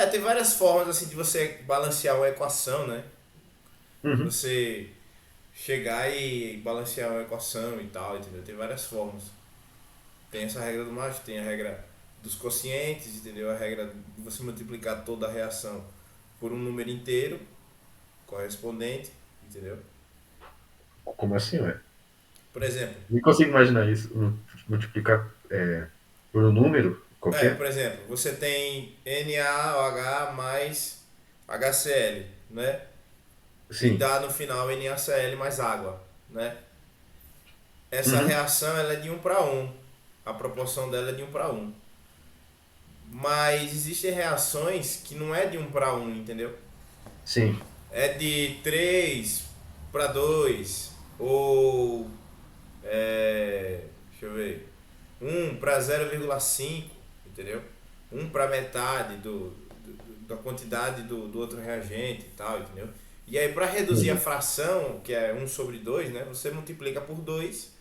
tem várias formas assim de você balancear uma equação, né? Uhum. Você chegar e balancear uma equação e tal, entendeu? Tem várias formas. Tem essa regra do macho, tem a regra dos quocientes, entendeu? A regra de você multiplicar toda a reação por um número inteiro correspondente, entendeu? Como assim, ué? Por exemplo, Nem consigo imaginar isso. Multiplicar por um número por qualquer? exemplo, você tem NaOH mais HCl, né? E Sim. dá no final NaCl mais água, né? Essa Uhum. reação ela é de um para um. A proporção dela é de um para um. Mas existem reações que não é de um para um, entendeu? Sim. É de 3 para 2 ou deixa eu ver, um para 0,5, entendeu? Um para metade da quantidade do outro reagente e tal, entendeu? E aí para reduzir a Entendi. fração, que é um sobre 2, né? Você multiplica por 2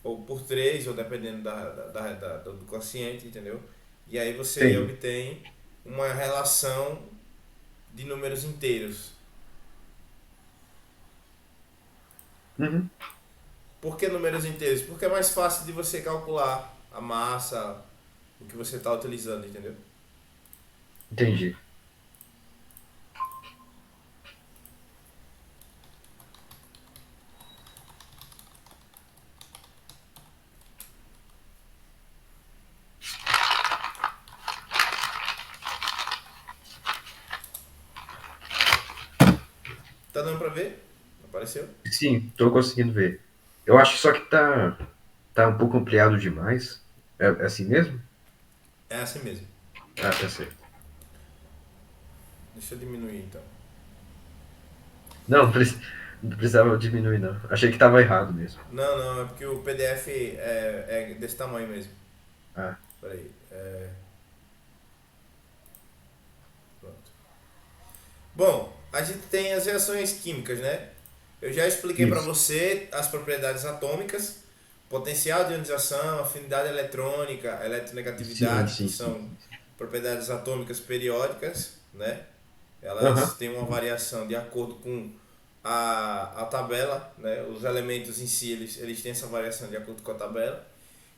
ou por 3 ou dependendo do quociente, entendeu? E aí você Entendi. obtém uma relação de números inteiros. Uhum. Por que números inteiros? Porque é mais fácil de você calcular a massa, o que você está utilizando, entendeu? Entendi. Tá dando pra ver? Apareceu? Sim, estou conseguindo ver. Eu acho só que tá um pouco ampliado demais. É assim mesmo? É assim mesmo. Ah, tá certo. Deixa eu diminuir então. Não, não precisava diminuir, não. Achei que estava errado mesmo. Não, não, é porque o PDF é desse tamanho mesmo. Ah, Peraí. Pronto. Bom, a gente tem as reações químicas, né? Eu já expliquei para isso. você as propriedades atômicas, potencial de ionização, afinidade eletrônica, Sim, eletronegatividade, que sim, sim, são sim. propriedades atômicas periódicas, né? Elas Aham. têm uma variação de acordo com a tabela, né? Os elementos em si eles têm essa variação de acordo com a tabela.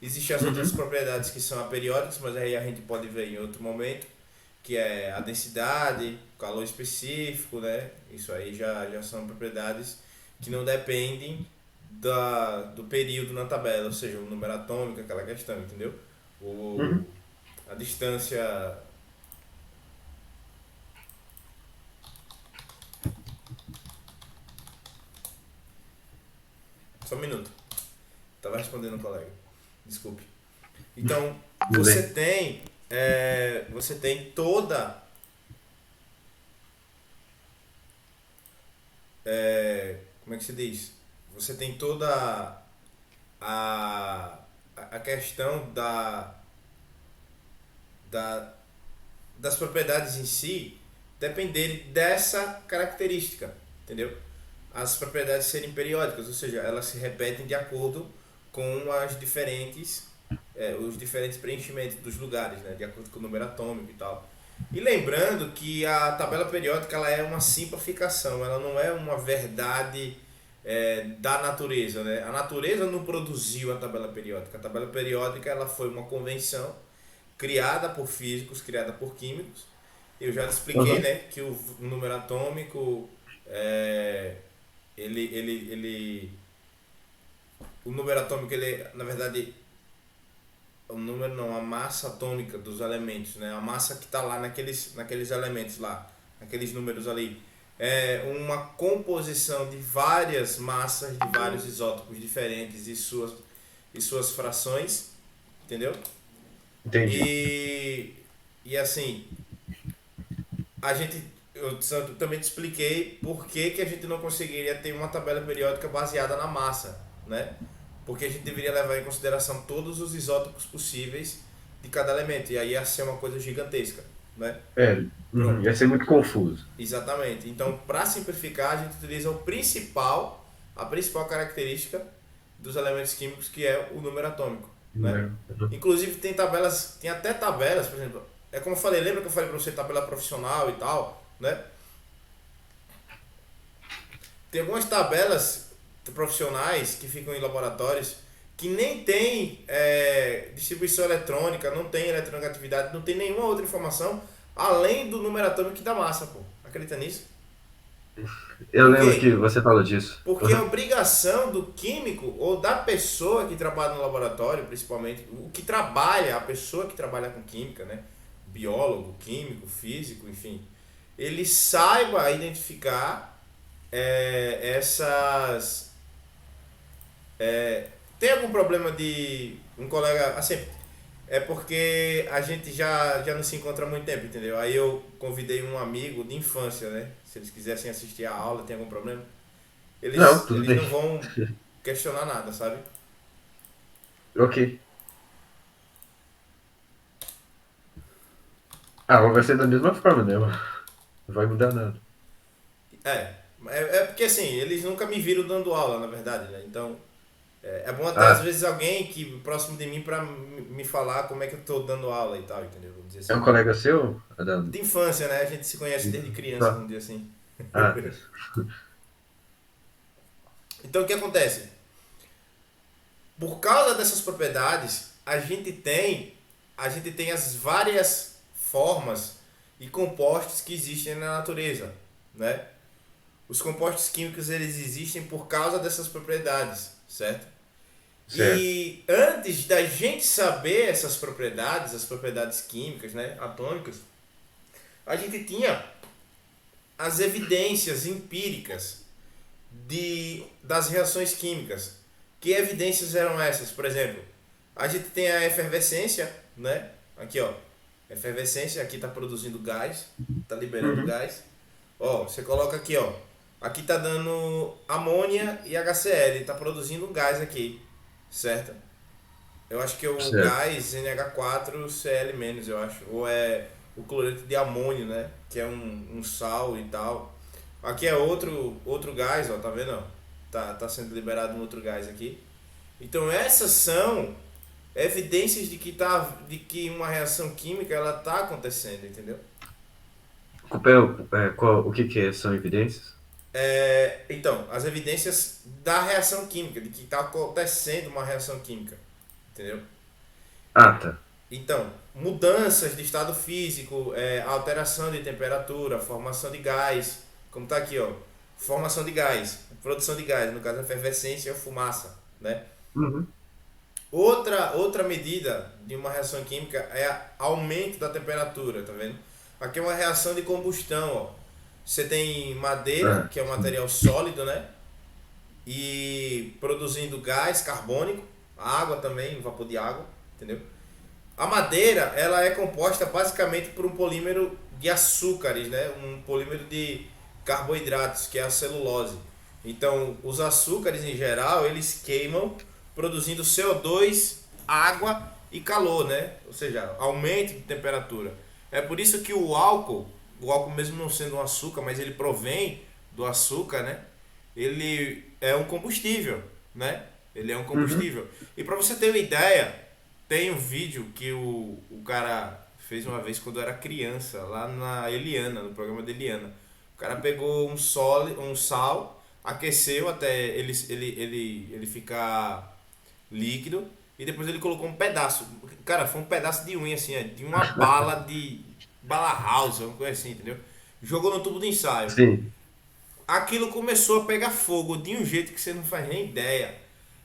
Existem as outras Uhum. propriedades que são aperiódicas, mas aí a gente pode ver em outro momento, que é a densidade, calor específico, né? Isso aí já são propriedades que não dependem do período na tabela, ou seja, o número atômico, aquela questão, entendeu? O, Uhum. a distância. Só um minuto, estava respondendo o colega. Desculpe. Então, Tudo bem. você tem toda, como é que se diz? Você tem toda a, a questão da, das propriedades em si dependerem dessa característica, entendeu? As propriedades serem periódicas, ou seja, elas se repetem de acordo com os diferentes preenchimentos dos lugares, né? De acordo com o número atômico e tal. E lembrando que a tabela periódica ela é uma simplificação, ela não é uma verdade da natureza, né? A natureza não produziu a tabela periódica. A tabela periódica ela foi uma convenção criada por físicos, criada por químicos. Eu já te expliquei, Aham. né, que o número atômico é, ele o número atômico ele na verdade o número não, a massa atômica dos elementos, né? A massa que está lá naqueles elementos lá, naqueles números ali. É uma composição de várias massas de vários isótopos diferentes e suas frações, entendeu? Entendi. E, e assim, a gente, eu também te expliquei por que a gente não conseguiria ter uma tabela periódica baseada na massa, né? Porque a gente deveria levar em consideração todos os isótopos possíveis de cada elemento, e aí ia ser uma coisa gigantesca, né? É, uhum. Pronto, Ia ser muito confuso. exatamente. Então, para simplificar, a gente utiliza a principal característica dos elementos químicos, que é o número atômico, né? Número. Uhum. Inclusive tem até tabelas, por exemplo. é como eu falei, lembra que eu falei pra você tabela profissional e tal, né? Tem algumas tabelas profissionais que ficam em laboratórios que nem tem distribuição eletrônica, não tem eletronegatividade, não tem nenhuma outra informação além do número atômico da massa, pô. Acredita nisso? Eu Por lembro que quê? você falou disso. Porque a obrigação do químico ou da pessoa que trabalha no laboratório, principalmente, o que trabalha, a pessoa que trabalha com química, né? Biólogo, químico, físico, enfim, ele saiba identificar essas. Tem algum problema de um colega. Assim, é porque a gente já não se encontra há muito tempo, entendeu? Aí eu convidei um amigo de infância, né? Se eles quisessem assistir a aula, tem algum problema? Não, tudo Eles bem. não vão questionar nada, sabe? Ok. Ah, mas vai ser da mesma forma, né? Não vai mudar nada. É porque assim, eles nunca me viram dando aula, na verdade, né? Então, é bom até às Ah, vezes alguém que próximo de mim pra me falar como é que eu tô dando aula e tal, entendeu? Vamos dizer é assim. um colega seu, Adão? De infância, né? A gente se conhece desde criança, Só. vamos dizer assim. Ah, tá. Então, o que acontece? Por causa dessas propriedades, a gente tem as várias formas e compostos que existem na natureza, né? Os compostos químicos eles existem por causa dessas propriedades, certo? Certo. E antes da gente saber essas propriedades, as propriedades químicas, né, atômicas, a gente tinha as evidências empíricas das reações químicas. Que evidências eram essas? Por exemplo, a gente tem a efervescência, né? Aqui, ó. Efervescência, aqui está produzindo gás, está liberando Uhum. gás. Ó, você coloca aqui, ó. Aqui tá dando amônia e HCl, está produzindo gás aqui, certo? Eu acho que é o Certo. gás NH4Cl-, eu acho. Ou é o cloreto de amônio, né? Que é um sal e tal. Aqui é outro gás, ó, tá vendo? Ó? Tá sendo liberado um outro gás aqui. Então essas são evidências de que uma reação química ela tá acontecendo, entendeu? O que que são evidências? Então, as evidências da reação química, de que está acontecendo uma reação química, entendeu? Ah, tá. Então, mudanças de estado físico, alteração de temperatura, formação de gás, como está aqui, ó, formação de gás, produção de gás, no caso a efervescência ou fumaça, né? Uhum. Outra medida de uma reação química é aumento da temperatura, tá vendo? Aqui é uma reação de combustão, ó. Você tem madeira, Ah, que é um sim. material sólido, né? E produzindo gás carbônico, água também, vapor de água, entendeu? A madeira, ela é composta basicamente por um polímero de açúcares, né? Um polímero de carboidratos, que é a celulose. Então, os açúcares em geral, eles queimam produzindo CO2, água e calor, né? Ou seja, aumento de temperatura. É por isso que o álcool mesmo não sendo um açúcar, mas ele provém do açúcar, né? Ele é um combustível, né? Ele é um Uhum. combustível. E para você ter uma ideia, tem um vídeo que o cara fez uma vez quando era criança, lá na Eliana, no programa da Eliana. O cara pegou um sal, aqueceu até ele ficar líquido e depois ele colocou um pedaço. Cara, foi um pedaço de unha assim, de uma bala de bala house, uma coisa assim, entendeu? Jogou no tubo de ensaio. Sim. Aquilo começou a pegar fogo de um jeito que você não faz nem ideia.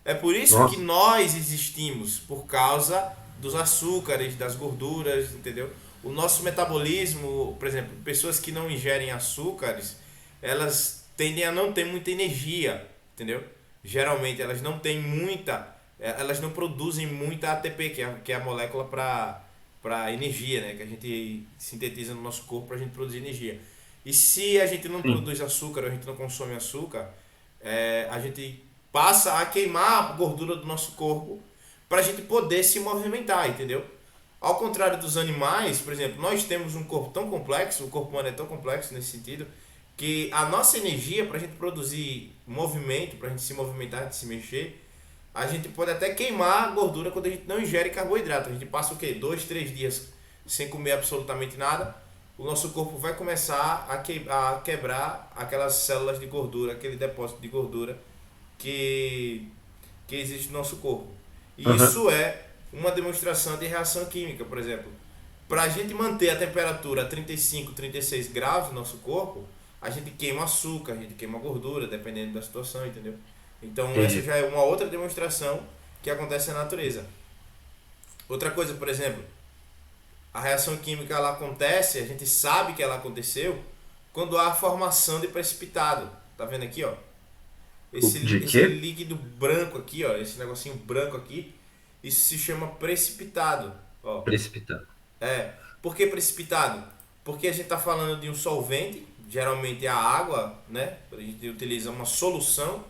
É por isso que Nossa. nós existimos, por causa dos açúcares, das gorduras, entendeu? O nosso metabolismo, por exemplo, pessoas que não ingerem açúcares, elas tendem a não ter muita energia, entendeu? Geralmente elas não têm muita, elas não produzem muita ATP, que é a molécula para energia, né? Que a gente sintetiza no nosso corpo para a gente produzir energia. E se a gente não Sim. produz açúcar, a gente não consome açúcar, a gente passa a queimar a gordura do nosso corpo para a gente poder se movimentar, entendeu? Ao contrário dos animais, por exemplo, nós temos um corpo tão complexo, o corpo humano é tão complexo nesse sentido, que a nossa energia para a gente produzir movimento, para a gente se movimentar, a gente se mexer, a gente pode até queimar a gordura quando a gente não ingere carboidrato. A gente passa o quê? 2, 3 dias sem comer absolutamente nada, o nosso corpo vai começar a quebrar aquelas células de gordura, aquele depósito de gordura que, que existe no nosso corpo. E Aham, isso é uma demonstração de reação química, por exemplo. Para a gente manter a temperatura a 35, 36 graus no nosso corpo, a gente queima açúcar, a gente queima gordura, dependendo da situação, entendeu? Então essa entendi. já é uma outra demonstração que acontece na natureza. Outra coisa, por exemplo, a reação química ela acontece, a gente sabe que ela aconteceu quando há a formação de precipitado. Tá vendo aqui, ó? De Esse quê? líquido branco aqui, ó, esse negocinho branco aqui, isso se chama precipitado, ó. Precipitado. É, por que precipitado? Porque a gente está falando de um solvente, geralmente é a água, né? A gente utiliza uma solução.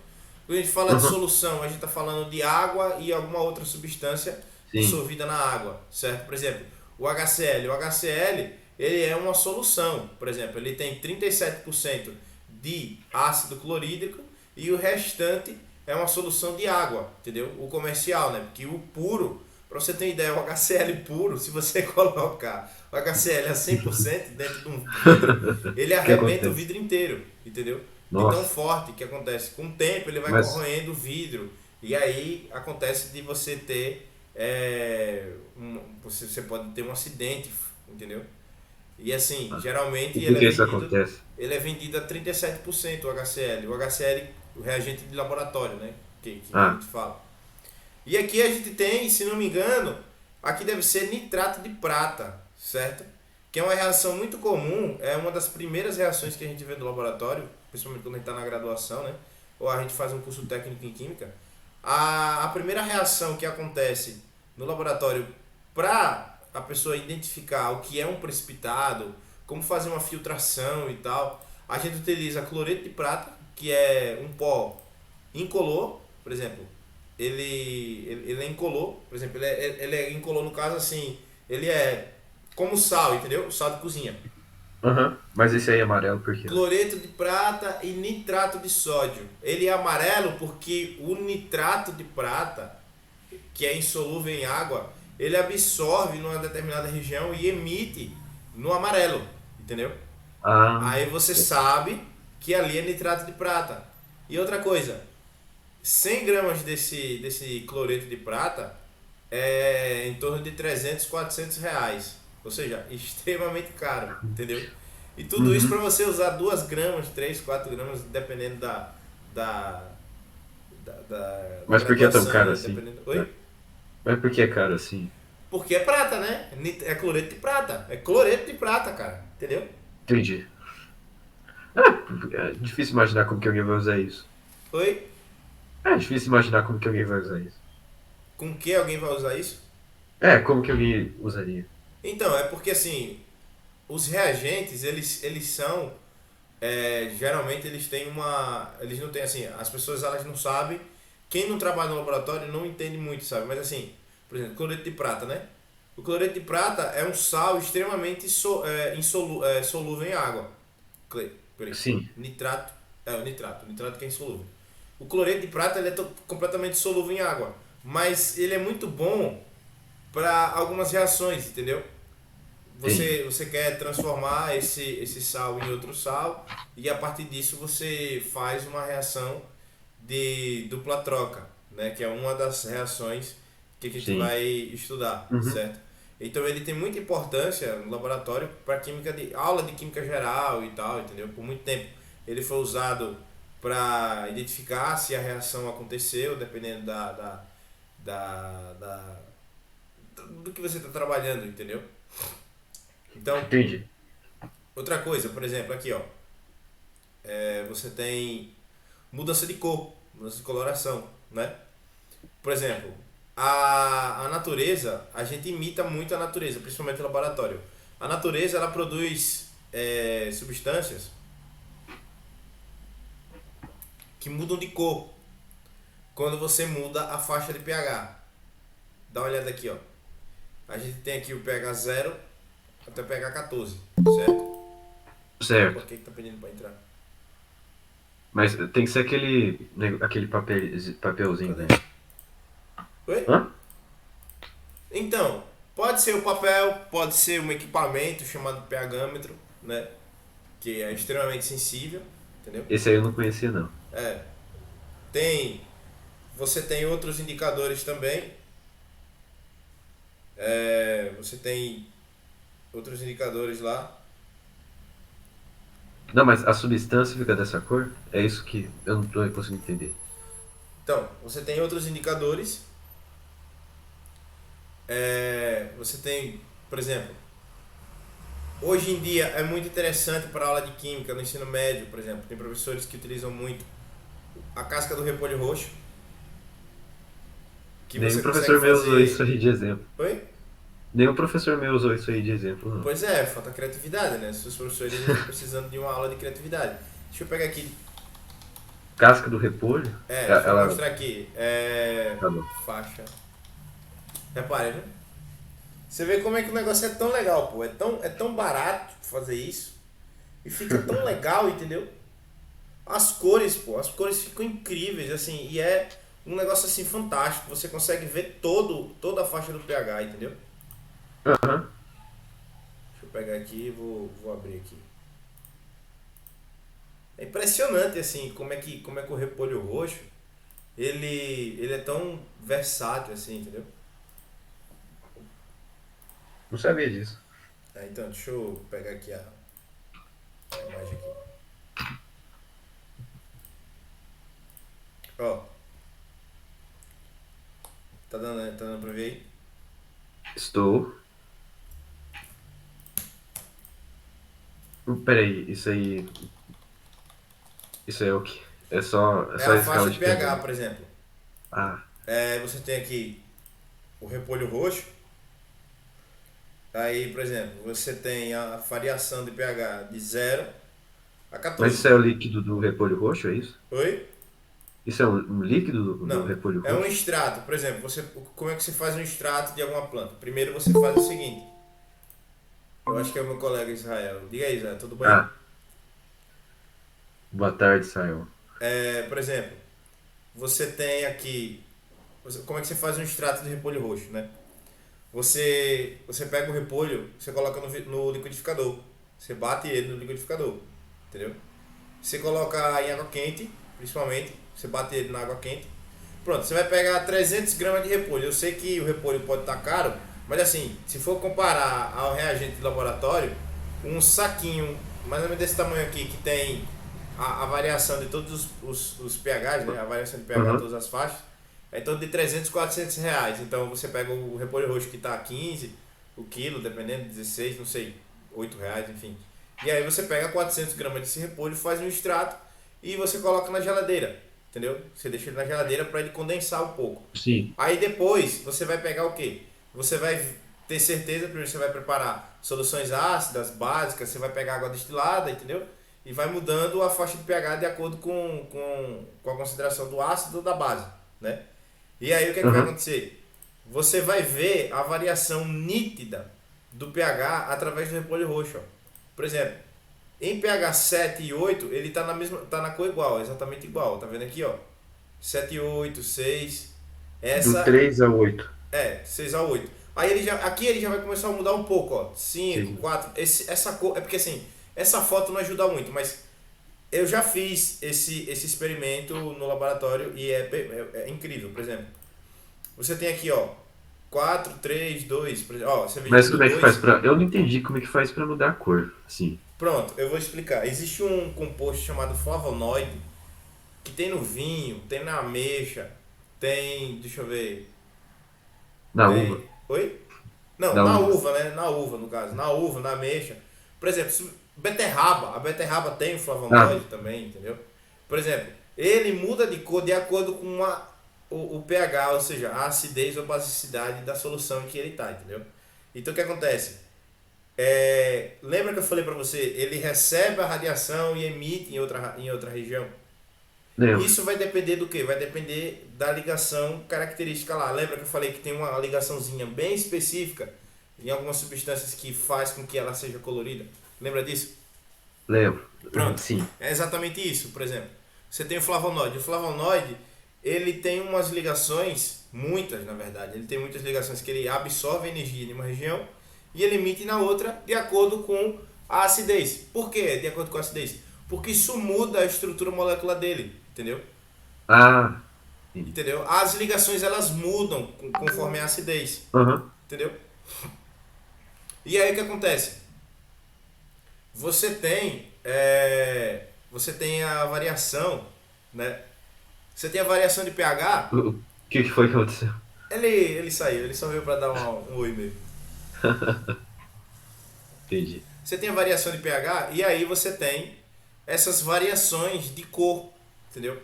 Quando a gente fala de Aham, solução, a gente está falando de água e alguma outra substância sim, dissolvida na água, certo? Por exemplo, o HCl. O HCl, ele é uma solução. Por exemplo, ele tem 37% de ácido clorídrico e o restante é uma solução de água, entendeu? O comercial, né? Porque o puro, para você ter ideia, o HCl puro, se você colocar o HCl a 100% dentro de um vidro, ele o que arrebenta o acontece? vidro inteiro, entendeu? De tão Nossa, forte que acontece. Com o tempo ele vai mas corroendo o vidro e aí acontece de você ter você pode ter um acidente, entendeu? E assim, e geralmente por que isso acontece? ele é vendido a 37% o HCl. O HCl, o reagente de laboratório, né? Que a Ah, gente fala. E aqui a gente tem, se não me engano, aqui deve ser nitrato de prata, certo? Que é uma reação muito comum, é uma das primeiras reações que a gente vê no laboratório, principalmente quando a gente está na graduação, né? Ou a gente faz um curso técnico em química. A primeira reação que acontece no laboratório para a pessoa identificar o que é um precipitado, como fazer uma filtração e tal, a gente utiliza cloreto de prata, que é um pó incolor, por exemplo, ele é incolor, por exemplo, ele é incolor no caso assim, ele é como sal, entendeu? Sal de cozinha. aham, mas esse aí é amarelo por quê? Cloreto de prata e nitrato de sódio. Ele é amarelo porque o nitrato de prata, que é insolúvel em água, ele absorve numa determinada região e emite no amarelo, entendeu? Ah, Aí você sabe que ali é nitrato de prata. E outra coisa, 100 gramas desse cloreto de prata é em torno de 300, 400 reais. Ou seja, extremamente caro, entendeu? E tudo isso para uhum. você usar 2 gramas, 3, 4 gramas, dependendo da, da Mas por que é tão graduação, caro né? assim? Dependendo... É. Oi? Mas por que é caro assim? Porque é prata, né? É cloreto de prata. É cloreto de prata, cara. Entendeu? Entendi. Ah, é difícil imaginar como que alguém vai usar isso. Oi? É difícil imaginar como que alguém vai usar isso. Com que alguém vai usar isso? É, como que alguém usaria? Então, é porque assim, os reagentes, eles são geralmente eles têm uma. Eles não têm assim. As pessoas elas não sabem. Quem não trabalha no laboratório não entende muito, sabe? Mas assim, por exemplo, cloreto de prata, né? O cloreto de prata é um sal extremamente solúvel em água. Peraí. Sim, Nitrato. É, o nitrato. O nitrato que é insolúvel. O cloreto de prata ele é completamente solúvel em água. Mas ele é muito bom para algumas reações, entendeu? entendi. Você quer transformar esse sal em outro sal e a partir disso você faz uma reação de dupla troca, né? Que é uma das reações que a gente Sim. vai estudar, Uhum. certo? Então ele tem muita importância no laboratório para química de aula de química geral e tal, entendeu? Por muito tempo ele foi usado para identificar se a reação aconteceu, dependendo da do que você está trabalhando, entendeu? Então, Entendi. outra coisa, por exemplo, aqui ó, você tem mudança de cor, mudança de coloração, né? Por exemplo, a natureza, a gente imita muito a natureza, principalmente no laboratório. A natureza ela produz substâncias que mudam de cor quando você muda a faixa de pH. Dá uma olhada aqui, ó. A gente tem aqui o pH 0 até o pH 14, certo? Certo. Por que que tá pedindo para entrar? Mas tem que ser aquele papelzinho, Cadê? né? Oi? Hã? Então, Pode ser o papel, pode ser um equipamento chamado pHmetro, né? Que é extremamente sensível, entendeu? Esse aí eu não conhecia, não. É. Tem, você tem outros indicadores também. Você tem outros indicadores lá. Não, mas a substância fica dessa cor? É isso que eu não tô conseguindo entender. Então, você tem outros indicadores. Você tem, por exemplo, hoje em dia é muito interessante para a aula de química no ensino médio, por exemplo. Tem professores que utilizam muito a casca do repolho roxo, que Nenhum você consegue professor meu usou isso fazer. aí de exemplo. Oi? Nenhum professor meu usou isso aí de exemplo, não. Pois é, falta criatividade, né? Se os professores estão precisando de uma aula de criatividade. Deixa eu pegar aqui. Casca do repolho? Deixa eu Ela. mostrar aqui. Tá bom. Faixa. Repare, né? Você vê como é que o negócio é tão legal, pô. É tão barato fazer isso. E fica tão legal, entendeu? As cores, pô. As cores ficam incríveis, assim. E é um negócio, assim, fantástico. Você consegue ver toda a faixa do pH, entendeu? Aham. Deixa eu pegar aqui e vou abrir aqui. É impressionante, assim, como é que o repolho roxo, ele é tão versátil, assim, entendeu? Não sabia disso. Então, deixa eu pegar aqui a imagem aqui. Ó, tá dando pra ver aí? Estou. Peraí, isso aí. Isso aí é o quê? É É só a a escala faixa de de pH, pH. por exemplo. Ah, Você tem aqui o repolho roxo. Aí, por exemplo, você tem a variação de pH de 0 a mas 14. isso é o líquido do repolho roxo, é isso? Oi? Isso é um líquido do Não. repolho É um roxo? extrato. Por exemplo, como é que você faz um extrato de alguma planta? Primeiro você faz o seguinte. Eu acho que é o meu colega Israel. Diga aí, Israel, tudo bem? Ah, boa tarde, Simon. Por exemplo, você tem aqui. Como é que você faz um extrato de repolho roxo, né? Você pega o repolho, você coloca no liquidificador. Você bate ele no liquidificador. Entendeu? Você coloca em água quente, principalmente. Você bate ele na água quente. Pronto, você vai pegar 300 gramas de repolho. Eu sei que o repolho pode estar caro, mas assim, se for comparar ao reagente de laboratório, um saquinho mais ou menos desse tamanho aqui, que tem a variação de todos os pHs, né? A variação de pH de Aham. todas as faixas, é em torno de 300, 400 reais. Então você pega o repolho roxo que está 15 o quilo, dependendo, 16, não sei, 8 reais, enfim. E aí você pega 400 gramas desse repolho, faz um extrato e você coloca na geladeira, entendeu? Você deixa ele na geladeira para ele condensar um pouco. Sim. Aí depois você vai pegar o quê? Você vai ter certeza, primeiro você vai preparar soluções ácidas, básicas, você vai pegar água destilada, entendeu? E vai mudando a faixa de pH de acordo com a concentração do ácido ou da base, né? E aí o que é que vai Aham. acontecer? Você vai ver a variação nítida do pH através do repolho roxo. Ó. Por exemplo, em pH 7 e 8, ele tá na cor igual, exatamente igual. Tá vendo aqui, ó? 7 e 8, 6. Do Essa 3 ao 8. 6 a 8. Aí aqui ele já vai começar a mudar um pouco, ó. 5, 6. 4. Essa cor, é porque assim, essa foto não ajuda muito, mas eu já fiz esse experimento no laboratório e é incrível. Por exemplo, você tem aqui, ó, 4, 3, 2. Por exemplo, ó, você veja que Mas no como é que faz 2. pra. Eu não entendi como é que faz pra mudar a cor. Assim. Pronto, eu vou explicar. Existe um composto chamado flavonoide que tem no vinho, tem na ameixa, tem, deixa eu ver, Na uva. tem, oi? Não, Na na uva. uva, né? Na uva, no caso, na uva, na ameixa. Por exemplo, a beterraba tem o Ah, flavonoide também, entendeu? Por exemplo, ele muda de cor de acordo com o pH, ou seja, a acidez ou basicidade da solução em que ele está, entendeu? Então o que acontece? Lembra que eu falei para você? Ele recebe a radiação e emite em outra região. lembro. Isso vai depender do que? Vai depender da ligação característica lá. Lembra que eu falei que tem uma ligaçãozinha bem específica em algumas substâncias que faz com que ela seja colorida? Lembra disso? Lembro. Pronto. Sim. É exatamente isso, por exemplo. Você tem o flavonoide. O flavonoide, ele tem umas ligações muitas na verdade, ele tem muitas ligações que ele absorve energia em uma região e ele emite na outra de acordo com a acidez. Por quê? De acordo com a acidez? Porque isso muda a estrutura molecular dele, entendeu? Ah, entendi. Entendeu? As ligações elas mudam conforme a acidez, Aham. entendeu? E aí o que acontece? Você tem a variação, né? Você tem a variação de pH. O que foi que aconteceu? Ele saiu, ele só veio para dar um oi mesmo. Entendi. Você tem a variação de pH e aí você tem essas variações de cor, entendeu?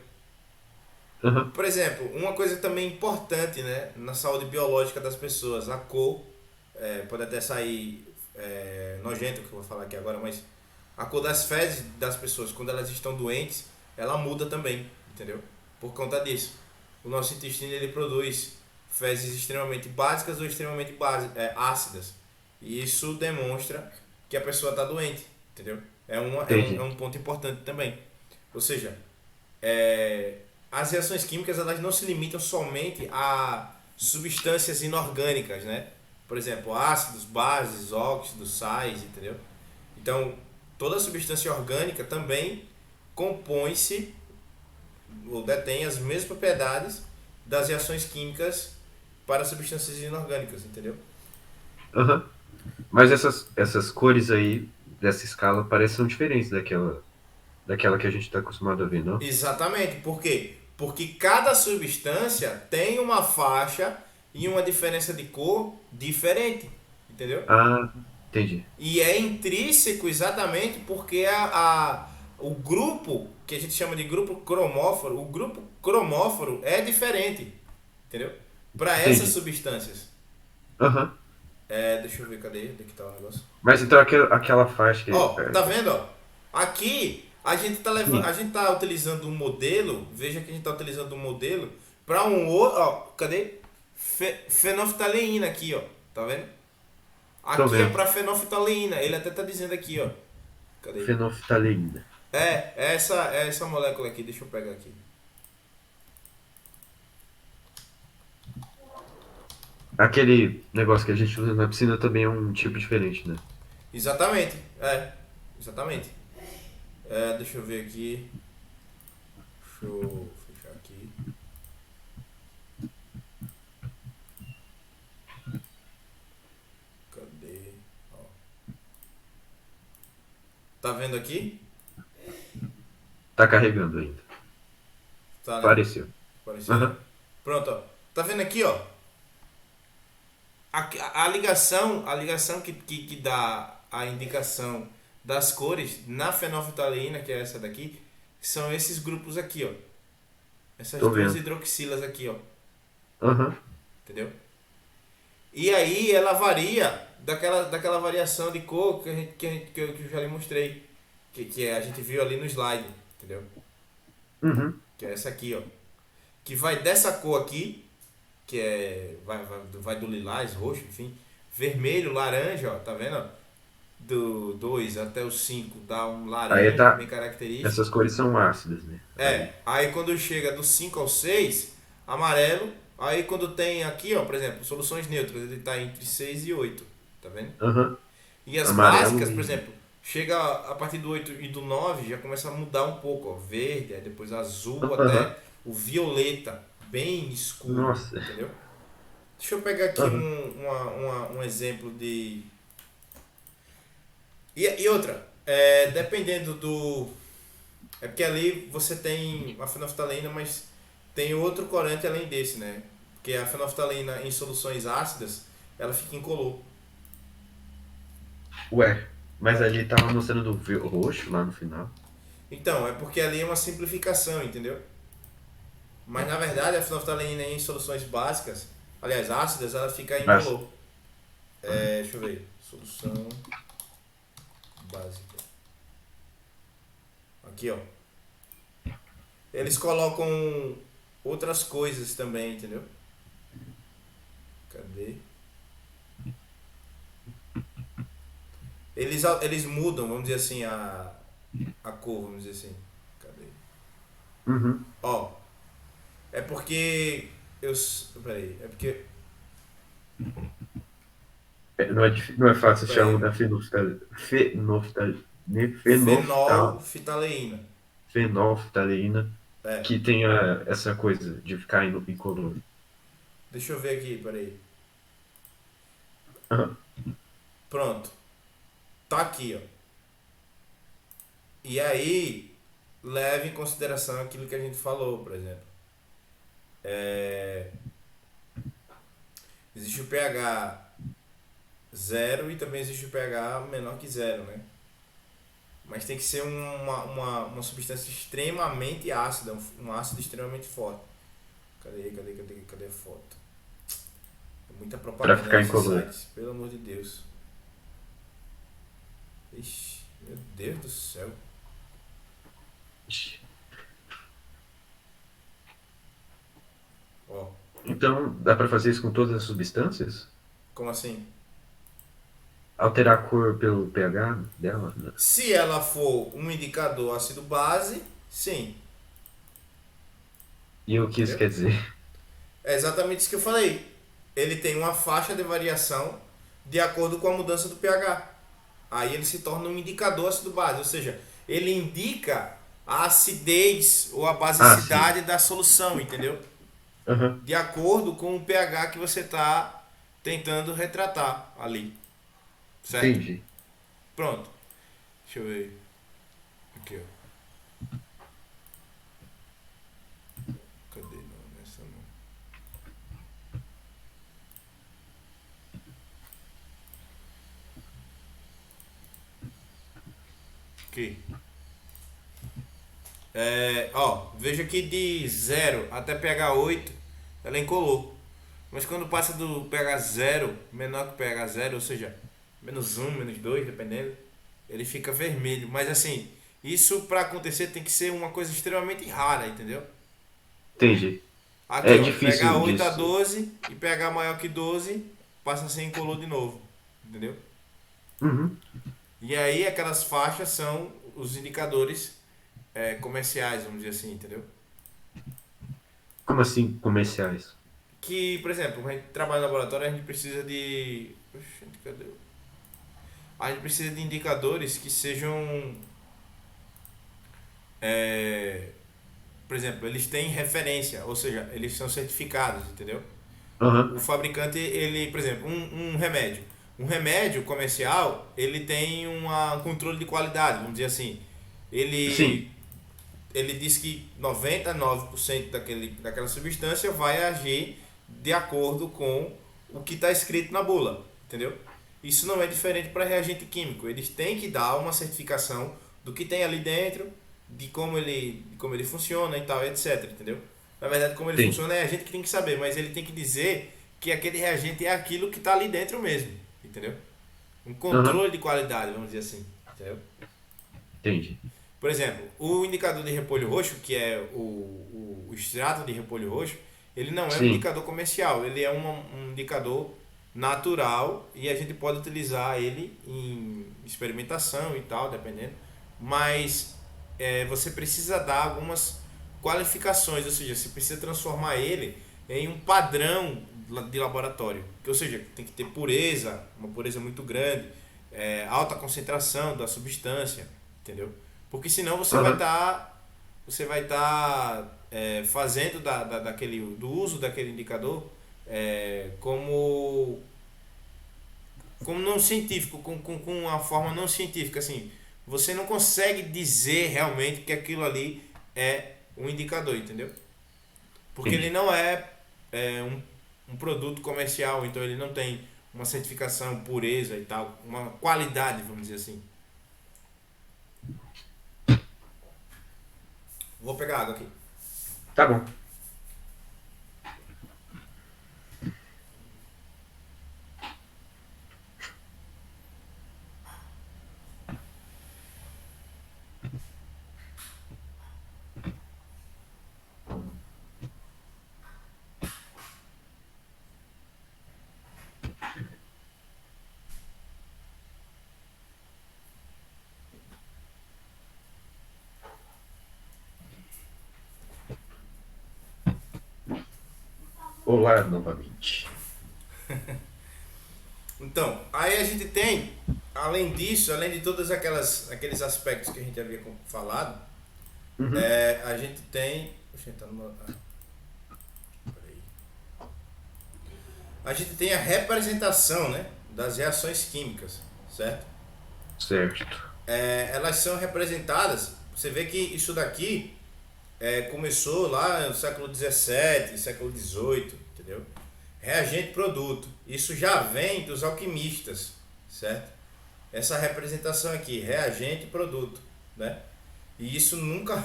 Aham. Por exemplo, uma coisa também importante, né, na saúde biológica das pessoas, a cor, pode até sair nojento o que eu vou falar aqui agora, mas a cor das fezes das pessoas quando elas estão doentes, ela muda também, entendeu? Por conta disso. O nosso intestino ele produz fezes extremamente básicas ou extremamente ácidas. E isso demonstra que a pessoa está doente, entendeu? É Entendi. um ponto importante também. Ou seja, é, as reações químicas elas não se limitam somente a substâncias inorgânicas, né? Por exemplo, ácidos, bases, óxidos, sais, entendeu? Então, toda substância orgânica também compõe-se ou detém as mesmas propriedades das reações químicas para substâncias inorgânicas, entendeu? Aham. Mas essas cores aí dessa escala parecem diferentes daquela que a gente está acostumado a ver, não? Exatamente. Por quê? Porque cada substância tem uma faixa e uma diferença de cor diferente, entendeu? Ah, entendi. E é intrínseco exatamente porque o grupo, que a gente chama de grupo cromóforo, o grupo cromóforo é diferente, entendeu? Para essas Entendi. substâncias. Aham. Deixa eu ver, cadê? Onde é que tá o negócio? Mas então aquela faixa que. Ó, tá vendo, ó? Aqui Sim, a gente tá utilizando um modelo, veja que a gente tá utilizando um modelo para um outro, ó, cadê? Fenolftaleína aqui, ó. Tá vendo? tô Aqui é vendo. para fenolftaleína. Ele até tá dizendo aqui, ó. Cadê? Fenolftaleína. É essa molécula aqui, deixa eu pegar aqui. Aquele negócio que a gente usa na piscina também é um tipo diferente, né? Exatamente, exatamente. Deixa eu ver aqui. Deixa eu fechar aqui. Cadê? Ó. Tá vendo aqui? Tá carregando ainda. Tá, né? Pareceu. Apareceu, né? Aham. Pronto, ó. Tá vendo aqui, ó? A ligação que dá a indicação das cores na fenolftaleína, que é essa daqui, são esses grupos aqui, ó. Essas Tô duas vendo. hidroxilas aqui, ó. Aham. Entendeu? E aí ela varia daquela variação de cor que eu já lhe mostrei. A gente viu ali no slide, entendeu? Uhum. Que é essa aqui, ó. Que vai dessa cor aqui, que vai do lilás, roxo, enfim, vermelho, laranja, ó, tá vendo? Ó? Do 2 até o 5 dá um Aí laranja bem tá. característico. Essas cores são ácidas, né? Aí. Aí quando chega do 5 ao 6 amarelo. Aí quando tem aqui, ó, por exemplo, soluções neutras, ele está entre 6 e 8, tá vendo? Aham. E as Amarelo básicas, por e. exemplo, chega a partir do 8 e do 9 já começa a mudar um pouco, ó, verde, aí depois azul Aham. até o violeta, bem escuro, Nossa. entendeu? Deixa eu pegar aqui Aham. um exemplo de. E outra, dependendo do. É porque ali você tem a fenolftaleína, mas tem outro corante além desse, né? Porque a fenolftaleína em soluções ácidas, ela fica incolor. Ué. Mas É. ali tava mostrando do roxo lá no final. Então, é porque ali é uma simplificação, entendeu? Mas na verdade a fenolftaleína em soluções básicas, aliás, ácidas, ela fica Mas. incolor. Deixa eu ver. Solução básica. Aqui, ó. Eles colocam outras coisas também, entendeu? Cadê? Eles mudam, vamos dizer assim, a cor, vamos dizer assim. Cadê? Uhum. Ó, é porque Peraí, é porque. Não é fácil achar um Peraí. da Fenolftaleína. fenolftaleína É. que tenha essa coisa de ficar incolor. Deixa eu ver aqui, peraí. Aham. Pronto. Tá aqui, ó. E aí, leve em consideração aquilo que a gente falou, por exemplo. É, existe o pH zero e também existe o pH menor que zero, né? Mas tem que ser uma substância extremamente ácida, um ácido extremamente forte. Cadê a foto? É muita Pra propaganda ficar nesses incolor. sites, pelo amor de Deus. Ixi, meu Deus do céu. Ixi. Ó, Então, dá pra fazer isso com todas as substâncias? como assim? Alterar a cor pelo pH dela? Né? Se ela for um indicador ácido base, sim, E o que isso entendeu? quer dizer? É exatamente isso que eu falei. Ele tem uma faixa de variação de acordo com a mudança do pH. Aí ele se torna um indicador ácido base, ou seja, ele indica a acidez ou a Ah, sim. basicidade da solução, entendeu? Aham. De acordo com o pH que você está tentando retratar ali, certo? Entendi. Pronto. Deixa eu ver. Aqui, ó. Cadê? Não, nessa não. Aqui. Ó, veja que de 0 até pH 8 ela é incolor. Mas quando passa do pH 0, menor que pH 0, ou seja, menos um, menos 2, dependendo, ele fica vermelho. Mas assim, isso para acontecer tem que ser uma coisa extremamente rara, entendeu? Entendi. Aqui, É ó, pH difícil 8 a disso. 12 e pH maior que 12 passa a ser incolor de novo, entendeu? Uhum. E aí aquelas faixas são os indicadores comerciais, vamos dizer assim, entendeu? Como assim comerciais? Que, por exemplo, a gente trabalha no laboratório, a gente precisa de. Oxente, cadê? A gente precisa de indicadores que sejam. é, por exemplo, eles têm referência, ou seja, eles são certificados, entendeu? O Aham. fabricante, ele, por exemplo, um remédio. Um remédio comercial, ele tem um controle de qualidade, vamos dizer assim. Sim. Ele, ele diz que 99% daquela substância vai agir de acordo com o que está escrito na bula, entendeu? Isso não é diferente para reagente químico. Eles têm que dar uma certificação do que tem ali dentro, de como ele funciona e tal, etc, entendeu? Na verdade, como ele Sim. funciona é a gente que tem que saber, mas ele tem que dizer que aquele reagente é aquilo que está ali dentro mesmo, entendeu? Um Aham. controle de qualidade, vamos dizer assim, entendeu? Entendi. Por exemplo, o indicador de repolho roxo, que é o extrato de repolho roxo, ele não é um Sim. indicador comercial, ele é um indicador natural e a gente pode utilizar ele em experimentação e tal, dependendo. Mas você precisa dar algumas qualificações, ou seja, você precisa transformar ele em um padrão de laboratório. Ou seja, tem que ter pureza, uma pureza muito grande, alta concentração da substância, entendeu? Porque senão Aham. você vai estar fazendo do uso daquele indicador como não científico, com uma forma não científica, assim, você não consegue dizer realmente que aquilo ali é um indicador, entendeu? Porque ele Entendi. não é um produto comercial, então ele não tem uma certificação, pureza e tal, uma qualidade, vamos dizer assim. Vou pegar água aqui. Tá bom. Olá novamente. Então, aí a gente tem, além disso, além de todos aqueles aspectos que a gente havia falado, Uhum. a gente tem. Deixa eu entrar numa. Peraí. A gente tem a representação, né, das reações químicas, certo? Certo. Elas são representadas. Você vê que isso daqui começou lá no século XVII, século XVIII, entendeu? Reagente produto. Isso já vem dos alquimistas, certo? Essa representação aqui, reagente produto, né? E isso nunca,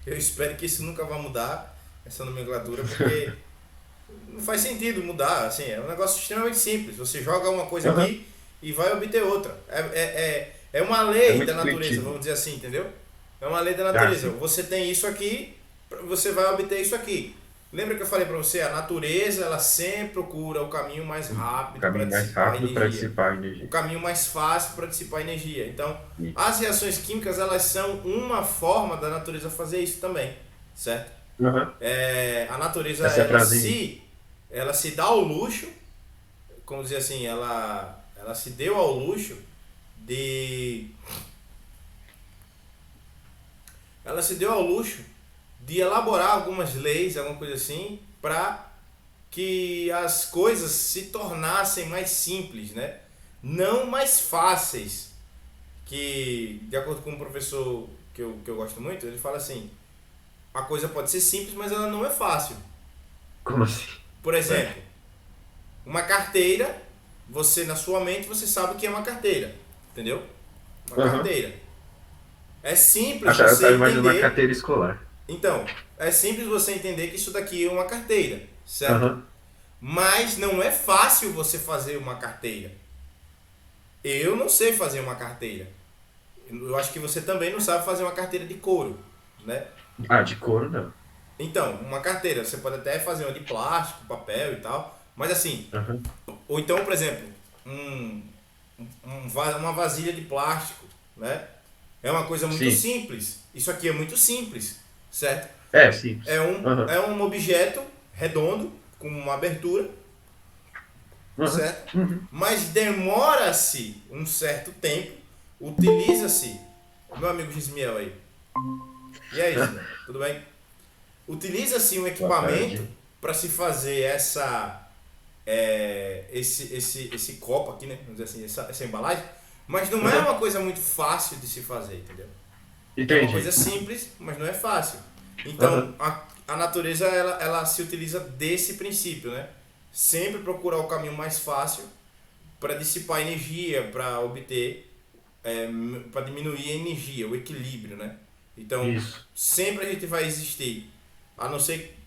eu espero que isso nunca vá mudar, essa nomenclatura, porque não faz sentido mudar, assim, é um negócio extremamente simples. Você joga uma coisa Aham. aqui e vai obter outra. É uma É lei muito da natureza, intuitivo. vamos dizer assim, entendeu? É uma lei da Ah, natureza. sim. Você tem isso aqui, você vai obter isso aqui. Lembra que eu falei para você? A natureza, ela sempre procura o caminho mais O rápido para caminho mais dissipar rápido para energia. dissipar a O energia. caminho mais fácil para dissipar energia. Então, Isso. as reações químicas, elas são uma forma da natureza fazer isso também, certo? Aham. A natureza, Essa é a frase. ela se dá ao luxo, como dizer assim, ela se deu ao luxo de ela se deu ao luxo de elaborar algumas leis, alguma coisa assim, para que as coisas se tornassem mais simples, né? Não mais fáceis. Que, de acordo com um professor que eu gosto muito, ele fala assim: a coisa pode ser simples, mas ela não é fácil. Como assim? Por Ué. exemplo, uma carteira, você na sua mente você sabe o que é uma carteira, entendeu? Uma Aham. carteira. É simples Eu tava você imaginando uma entender. carteira escolar. Então, é simples você entender que isso daqui é uma carteira, certo? Aham. Mas não é fácil você fazer uma carteira. Eu não sei fazer uma carteira. Eu acho que você também não sabe fazer uma carteira de couro, né? Ah, de couro não. Então, uma carteira, você pode até fazer uma de plástico, papel e tal, mas assim, Aham. ou então, por exemplo, um, uma vasilha de plástico, né? É uma coisa muito Sim. simples. Isso aqui é muito simples, certo? É, É simples. um, Aham. é um objeto redondo, com uma abertura, Aham. certo? Uhum. Mas demora-se um certo tempo, utiliza-se, meu amigo Gismiel aí. E aí, Gismiel, tudo bem? Utiliza-se um Boa equipamento tarde. para se fazer esse copo aqui, né? Vamos dizer assim, essa embalagem, mas não é Aham. uma coisa muito fácil de se fazer, entendeu? É uma coisa Entendi. simples, mas não é fácil. Então, Aham. a natureza ela se utiliza desse princípio, né? Sempre procurar o caminho mais fácil para dissipar energia, para obter, para diminuir a energia, o equilíbrio, né? Então, Isso. sempre a gente vai existir, a não ser,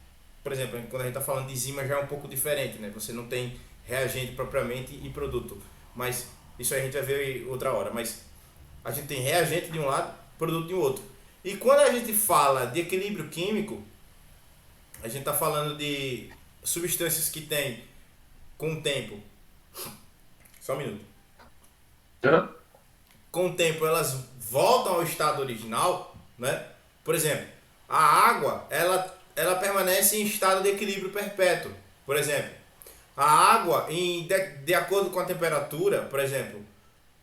por exemplo, quando a gente está falando de enzima já é um pouco diferente, né? Você não tem reagente propriamente e produto, mas isso aí a gente vai ver outra hora. Mas a gente tem reagente de um lado, produto de outro. E quando a gente fala de equilíbrio químico, a gente está falando de substâncias que têm, com o tempo, só um minuto, Aham. com o tempo elas voltam ao estado original, né? Por exemplo, a água, ela permanece em estado de equilíbrio perpétuo. Por exemplo, a água, de acordo com a temperatura, por exemplo,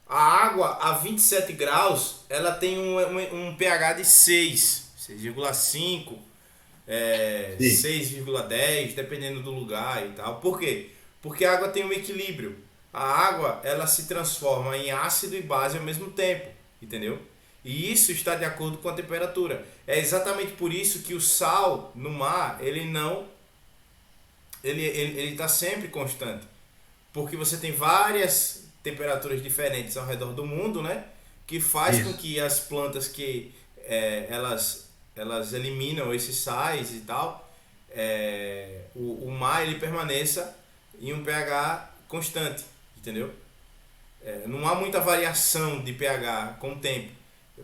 a água a 27 graus, ela tem um pH de 6, 6,5, Sim. 6,10, dependendo do lugar e tal. Por quê? Porque a água tem um equilíbrio. A água, ela se transforma em ácido e base ao mesmo tempo, entendeu? E isso está de acordo com a temperatura. É exatamente por isso que o sal no mar, ele não, ele está sempre constante, porque você tem várias temperaturas diferentes ao redor do mundo, né? Que faz com Isso. que as plantas que elas eliminam esses sais e tal, o mar ele permaneça em um pH constante, entendeu? Não há muita variação de pH com o tempo,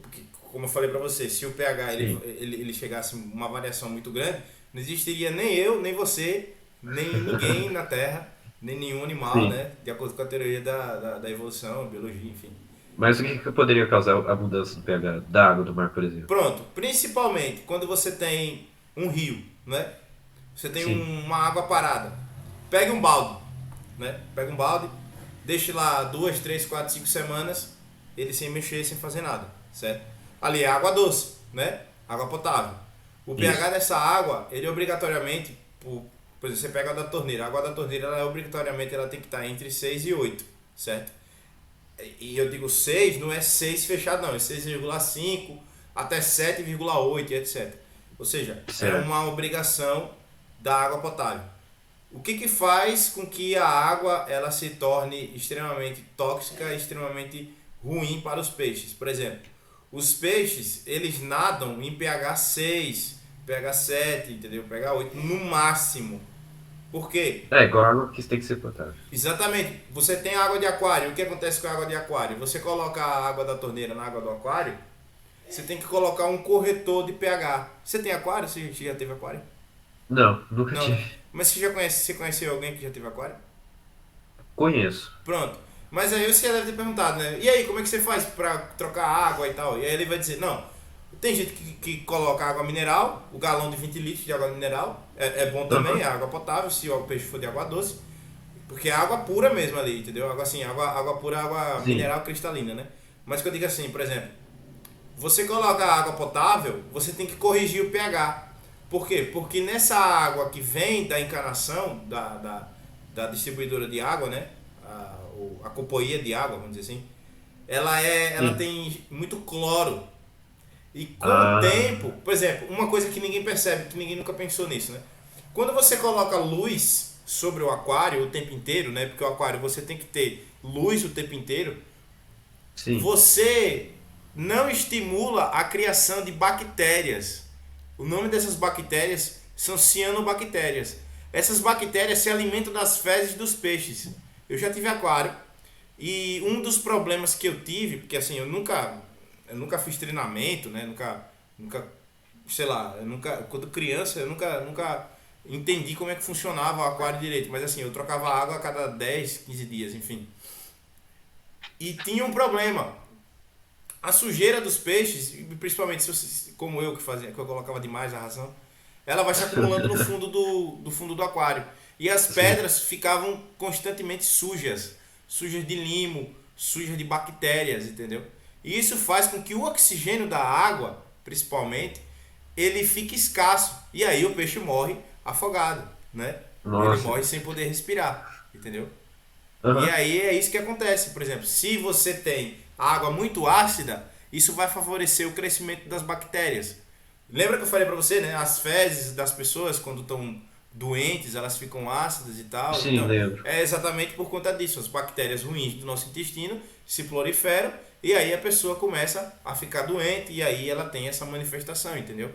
porque como eu falei para você, se o pH Sim. ele chegasse uma variação muito grande, não existiria nem eu, nem você, nem ninguém na Terra, nem nenhum animal, Sim. né? De acordo com a teoria da evolução, biologia, enfim. Mas o que que poderia causar a mudança do pH da água do mar, por exemplo? Pronto, principalmente quando você tem um rio, né? Você tem Sim. uma água parada. Pegue um balde, né? Pega um balde, deixe lá 2, 3, 4, 5 semanas, ele sem mexer, sem fazer nada, certo? Ali é água doce, né? Água potável. O pH Isso. dessa água, ele obrigatoriamente, por exemplo, você pega a da torneira. A água da torneira, ela, obrigatoriamente, ela tem que estar entre 6 e 8, certo? E eu digo 6, não é 6 fechado não, é 6,5 até 7,8, etc. Ou seja, é Certo. uma obrigação da água potável. O que que faz com que a água ela se torne extremamente tóxica e extremamente ruim para os peixes? Por exemplo, os peixes, eles nadam em pH 6, pH 7, entendeu? pH 8 no máximo. Por quê? É igual água que tem que ser potável. Exatamente. Você tem água de aquário. O que acontece com a água de aquário? Você coloca a água da torneira na água do aquário, você tem que colocar um corretor de pH. Você tem aquário? Você já teve aquário? Não, nunca Não, né? tive. Mas você conheceu alguém que já teve aquário? Conheço. Pronto. Mas aí você deve ter perguntado, né? E aí, como é que você faz pra trocar água e tal? E aí ele vai dizer, não, tem gente que coloca água mineral, o galão de 20 litros de água mineral, é bom também, é Aham. água potável, se o peixe for de água doce. Porque é água pura mesmo ali, entendeu? Água assim, água pura, água Sim. mineral cristalina, né? Mas que eu digo assim, por exemplo, você coloca água potável, você tem que corrigir o pH. Por quê? Porque nessa água que vem da encanação, da distribuidora de água, né? A companhia de água, vamos dizer assim, ela Sim. tem muito cloro. E com o Ah, tempo, por exemplo, uma coisa que ninguém percebe, que ninguém nunca pensou nisso, né? Quando você coloca luz sobre o aquário o tempo inteiro, né? Porque o aquário você tem que ter luz o tempo inteiro, sim. você não estimula a criação de bactérias. O nome dessas bactérias são cianobactérias. Essas bactérias se alimentam das fezes dos peixes. Eu já tive aquário e um dos problemas que eu tive, porque assim, eu nunca fiz treinamento, né? Nunca, sei lá, quando criança, eu nunca entendi como é que funcionava o aquário direito, mas assim, eu trocava água a cada 10, 15 dias, enfim. E tinha um problema. A sujeira dos peixes, principalmente se você, como eu que fazia, que eu colocava demais a ração, ela vai se acumulando no fundo do fundo do aquário. E as Sim. pedras ficavam constantemente sujas, sujas de limo, sujas de bactérias, entendeu? E isso faz com que o oxigênio da água, principalmente, ele fique escasso. E aí o peixe morre afogado, né? Ele Nossa. morre sem poder respirar, entendeu? E Aham. aí é isso que acontece. Por exemplo, se você tem água muito ácida, isso vai favorecer o crescimento das bactérias. Lembra que eu falei pra você, né? As fezes das pessoas, quando estão doentes, elas ficam ácidas e tal. Sim, Então, lembro. é exatamente por conta disso. As bactérias ruins do nosso intestino se proliferam e aí a pessoa começa a ficar doente e aí ela tem essa manifestação, entendeu?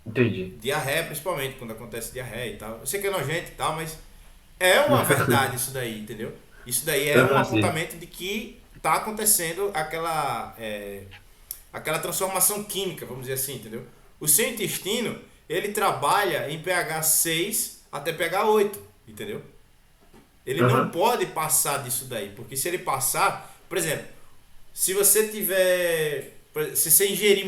Entendi. Diarreia, principalmente, quando acontece diarreia e tal. Eu sei que é nojento e tal, mas é uma verdade isso daí, entendeu? Isso daí é um Aham, sim. apontamento de que está acontecendo aquela transformação química, vamos dizer assim, entendeu? O seu intestino, ele trabalha em pH 6 até pH 8, entendeu? Ele não Aham. pode passar disso daí, porque se ele passar, por exemplo, se você tiver, se você ingerir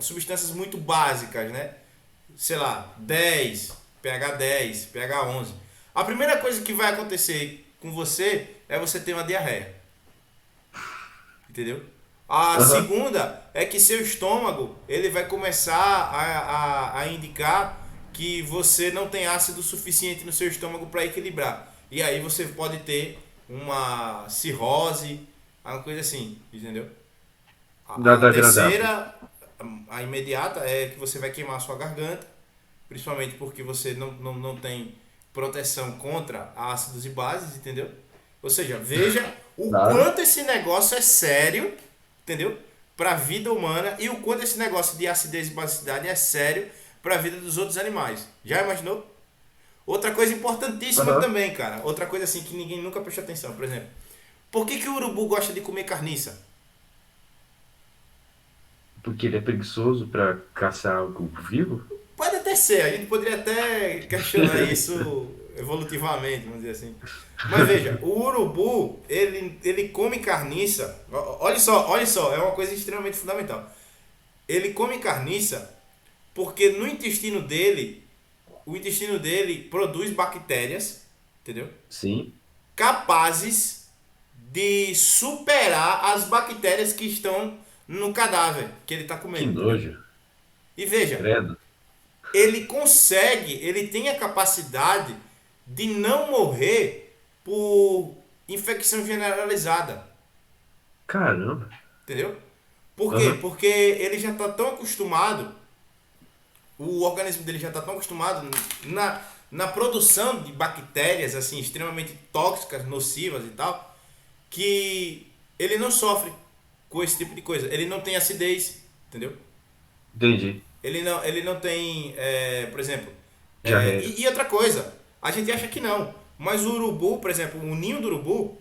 substâncias muito básicas, né? Sei lá, 10, pH 10, pH 11. A primeira coisa que vai acontecer com você é você ter uma diarreia, entendeu? A Aham. segunda é que seu estômago ele vai começar a indicar que você não tem ácido suficiente no seu estômago para equilibrar. E aí você pode ter uma cirrose, uma coisa assim, entendeu? A Nada agradável. terceira, a imediata, é que você vai queimar a sua garganta, principalmente porque você não tem proteção contra ácidos e bases, entendeu? Ou seja, veja o Claro. quanto esse negócio é sério, entendeu? Para a vida humana e o quanto esse negócio de acidez e basicidade é sério para a vida dos outros animais. Já imaginou? Outra coisa importantíssima Aham. também, cara. Outra coisa assim que ninguém nunca prestou atenção, por exemplo. Por que o urubu gosta de comer carniça? Porque ele é preguiçoso pra caçar algo vivo? Pode até ser, a gente poderia até questionar isso evolutivamente, vamos dizer assim. Mas veja, o urubu, ele come carniça. Olha só, é uma coisa extremamente fundamental. Ele come carniça porque no intestino dele o intestino dele produz bactérias, entendeu? Sim. Capazes de superar as bactérias que estão no cadáver que ele está Que comendo, entendeu? nojo. E veja, Credo. ele consegue, ele tem a capacidade de não morrer por infecção generalizada, Caramba. entendeu? Por quê? Aham. Porque ele já está tão acostumado, o organismo dele já está tão acostumado na produção de bactérias assim extremamente tóxicas, nocivas e tal, que ele não sofre com esse tipo de coisa. Ele não tem acidez, entendeu? Entendi. Ele não tem, por exemplo, Diarreia. e outra coisa, a gente acha que não, mas o urubu, por exemplo, o ninho do urubu,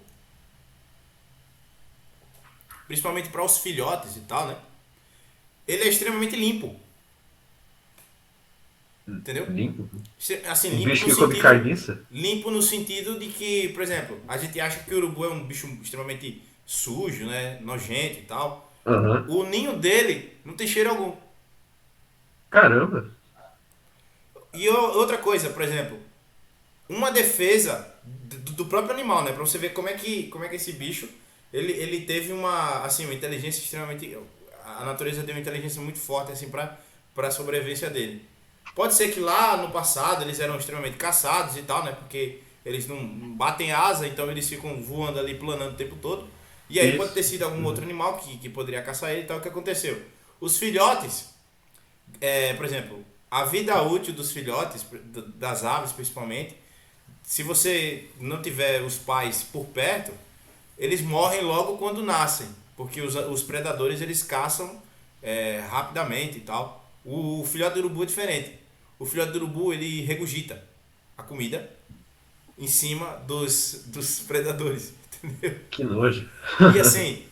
principalmente para os filhotes e tal, né? Ele é extremamente limpo, entendeu? Limpo? Assim, Um bicho que come carniça? limpo no sentido de que, por exemplo, a gente acha que o urubu é um bicho extremamente sujo, né, nojento e tal. Aham. O ninho dele não tem cheiro algum. Caramba. E outra coisa, por exemplo, uma defesa do próprio animal, né, para você ver como é que esse bicho ele teve uma assim uma inteligência extremamente, a natureza deu uma inteligência muito forte assim para a sobrevivência dele. Pode ser que lá no passado eles eram extremamente caçados e tal, né? Porque eles não batem asa, então eles ficam voando ali, planando o tempo todo. E aí pode ter Isso. sido algum outro Uhum. animal que poderia caçar ele e tal. O que aconteceu? Os filhotes, por exemplo, a vida útil dos filhotes, das aves principalmente, se você não tiver os pais por perto, eles morrem logo quando nascem. Porque os predadores eles caçam rapidamente e tal. O filhote do urubu é diferente. O filhote do urubu ele regurgita a comida em cima dos predadores, entendeu? Que nojo. E assim,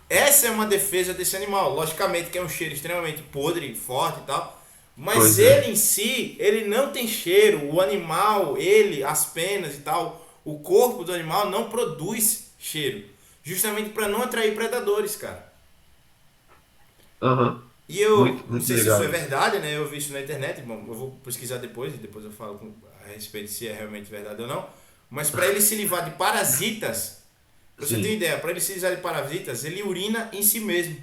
essa é uma defesa desse animal. Logicamente que é um cheiro extremamente podre, forte e tal. Mas Pois é. ele em si, ele não tem cheiro. O animal, ele, as penas e tal, o corpo do animal não produz cheiro. Justamente para não atrair predadores, cara. Aham. E eu Muito, não muito sei se isso é legal isso. verdade, né? Eu vi isso na internet, bom, eu vou pesquisar depois e depois eu falo a respeito se é realmente verdade ou não. Mas para ele se livrar de parasitas, pra você ter uma Sim. ideia, para ele se livrar de parasitas, ele urina em si mesmo.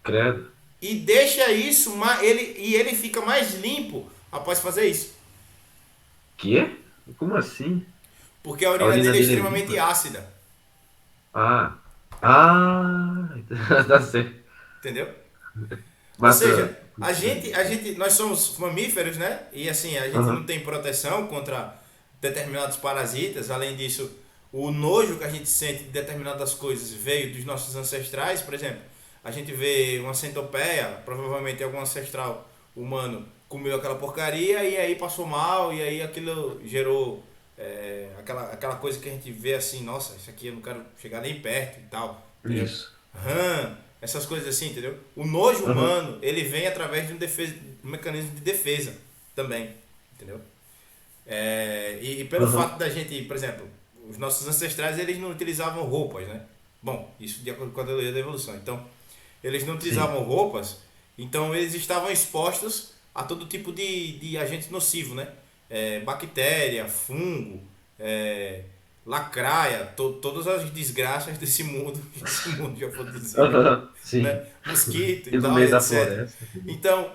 Credo. E deixa isso, ele fica mais limpo após fazer isso. Quê? Como assim? Porque a A urina urina dele é dele é extremamente limpa? ácida, Ah. Ah. Tá certo. entendeu? Ou Mata. seja, nós somos mamíferos, né? E assim, a gente não Aham. tem proteção contra determinados parasitas. Além disso, o nojo que a gente sente de determinadas coisas veio dos nossos ancestrais. Por exemplo, a gente vê uma centopeia, provavelmente algum ancestral humano comeu aquela porcaria e aí passou mal e aí aquilo gerou aquela coisa que a gente vê assim, nossa, isso aqui eu não quero chegar nem perto e tal, entendeu? Isso. Essas coisas assim, entendeu? O nojo Aham. humano, ele vem através de um mecanismo de defesa também, entendeu? E pelo Aham. fato da gente, por exemplo, os nossos ancestrais, eles não utilizavam roupas, né? Bom, isso de acordo com a teoria da evolução. Então, eles não Sim. utilizavam roupas, então eles estavam expostos a todo tipo de agente nocivo, né? Bactéria, fungo, é, lacraia, todas as desgraças desse mundo, que esse mundo já produziu, Aham. né? Sim. Mosquito e E no tal, meio e da etc. floresta. Então,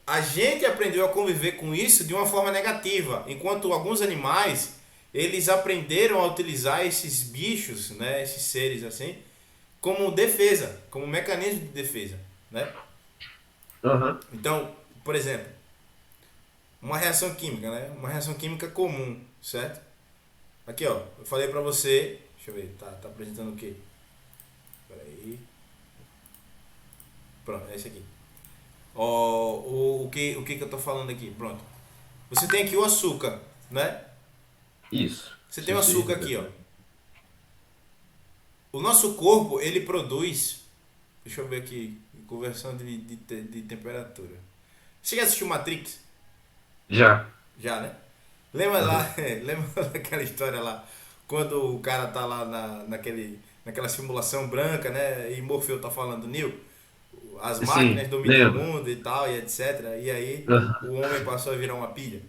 a gente aprendeu a conviver com isso de uma forma negativa, enquanto alguns animais eles aprenderam a utilizar esses bichos, né, esses seres assim, como defesa, como mecanismo de defesa, né? Aham. Então, por exemplo, uma reação química, né? Uma reação química comum, certo? Aqui, ó, eu falei pra você, deixa eu ver, tá apresentando o quê? Peraí. Pronto, é esse aqui. Ó, o que eu tô falando aqui? Pronto. Você tem aqui o açúcar, né? Isso. Você Isso tem eu o sei. açúcar aqui, ó. O nosso corpo, ele produz. Deixa eu ver aqui. Conversão de temperatura. Você já assistiu Matrix? Já. Já, né? Lembra lá, Aham. lembra daquela história lá, quando o cara tá lá naquela simulação branca, né? E Morfeu tá falando, Neo, as Sim, máquinas dominam o lembro. mundo e tal, e etc. E aí Ah, o homem passou a virar uma pilha,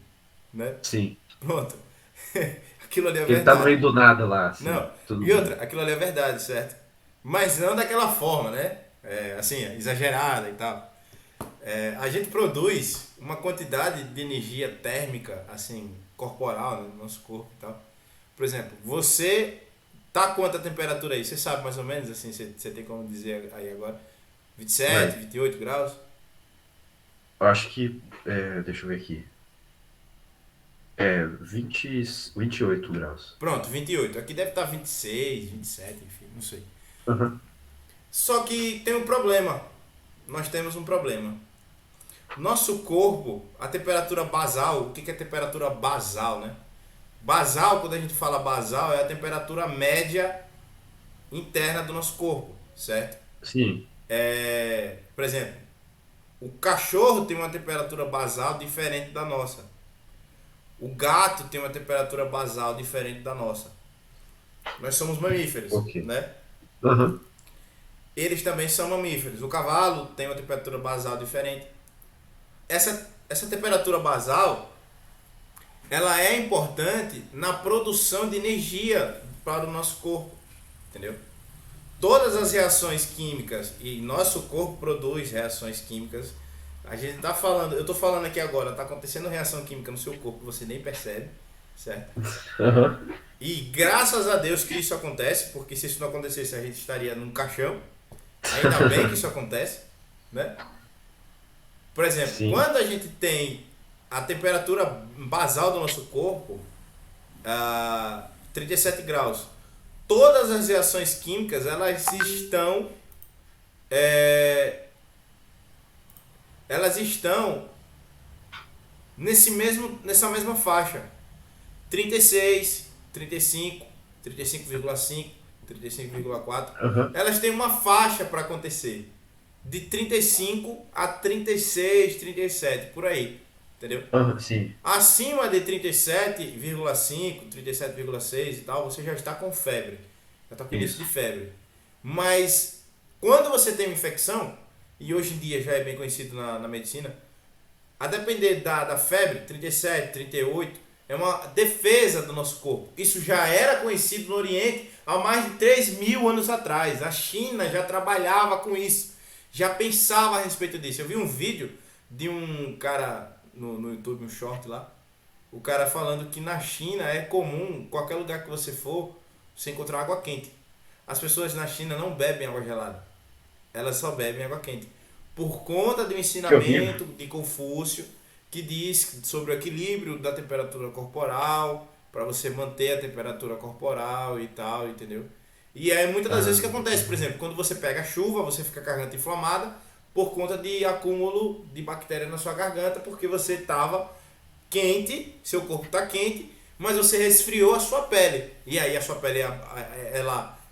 né? sim. Pronto. Aquilo ali é Que ele tá no verdade. meio do nada lá, assim, Não, tudo e bem. outra, aquilo ali é verdade, certo? Mas não daquela forma, né? Assim, exagerada e tal. A gente produz uma quantidade de energia térmica, assim, corporal, né, no nosso corpo e tal. Por exemplo, você tá quanta temperatura aí? Você sabe mais ou menos, assim, você tem como dizer aí agora? 27, Vai. 28 graus? Eu acho que. Deixa eu ver aqui. 20, 28 graus. Pronto, 28. Aqui deve estar 26, 27, enfim, não sei. Aham. Só que tem um problema. Nós temos um problema. Nosso corpo, a temperatura basal, o que é temperatura basal, né? Basal, quando a gente fala basal, é a temperatura média interna do nosso corpo, certo? Sim. Por exemplo, o cachorro tem uma temperatura basal diferente da nossa. O gato tem uma temperatura basal diferente da nossa. Nós somos mamíferos, Ok. né? Aham. Eles também são mamíferos. O cavalo tem uma temperatura basal diferente. Essa temperatura basal, ela é importante na produção de energia para o nosso corpo, entendeu? Todas as reações químicas, e nosso corpo produz reações químicas. A gente tá falando, eu tô falando aqui agora, tá acontecendo reação química no seu corpo, você nem percebe, certo? Aham. E graças a Deus que isso acontece, porque se isso não acontecesse a gente estaria num caixão. Ainda bem que isso acontece, né? Por exemplo, Sim. quando a gente tem a temperatura basal do nosso corpo, 37 graus, todas as reações químicas é, elas estão nessa mesma faixa. 36, 35, 35,5, 35,4. Aham. Elas têm uma faixa para acontecer. De 35 a 36, 37, por aí. Entendeu? Aham. Sim. Acima de 37,5, 37,6 e tal, você já está com febre. Já está com início de Isso. febre. Mas quando você tem uma infecção, e hoje em dia já é bem conhecido na medicina, a depender da febre, 37, 38, é uma defesa do nosso corpo. Isso já era conhecido no Oriente há mais de 3.000 anos atrás. A China já trabalhava com isso, já pensava a respeito disso. Eu vi um vídeo de um cara no YouTube, um short lá, o cara falando que na China é comum, qualquer lugar que você for, você encontrar água quente. As pessoas na China não bebem água gelada, elas só bebem água quente. Por conta do Que horrível. ensinamento de Confúcio, que diz sobre o equilíbrio da temperatura corporal, para você manter a temperatura corporal e tal, entendeu? E é muitas das vezes que Ah, acontece, por exemplo, quando você pega chuva, você fica com a garganta inflamada por conta de acúmulo de bactérias na sua garganta, porque você estava quente, seu corpo está quente, mas você resfriou a sua pele. E aí a sua pele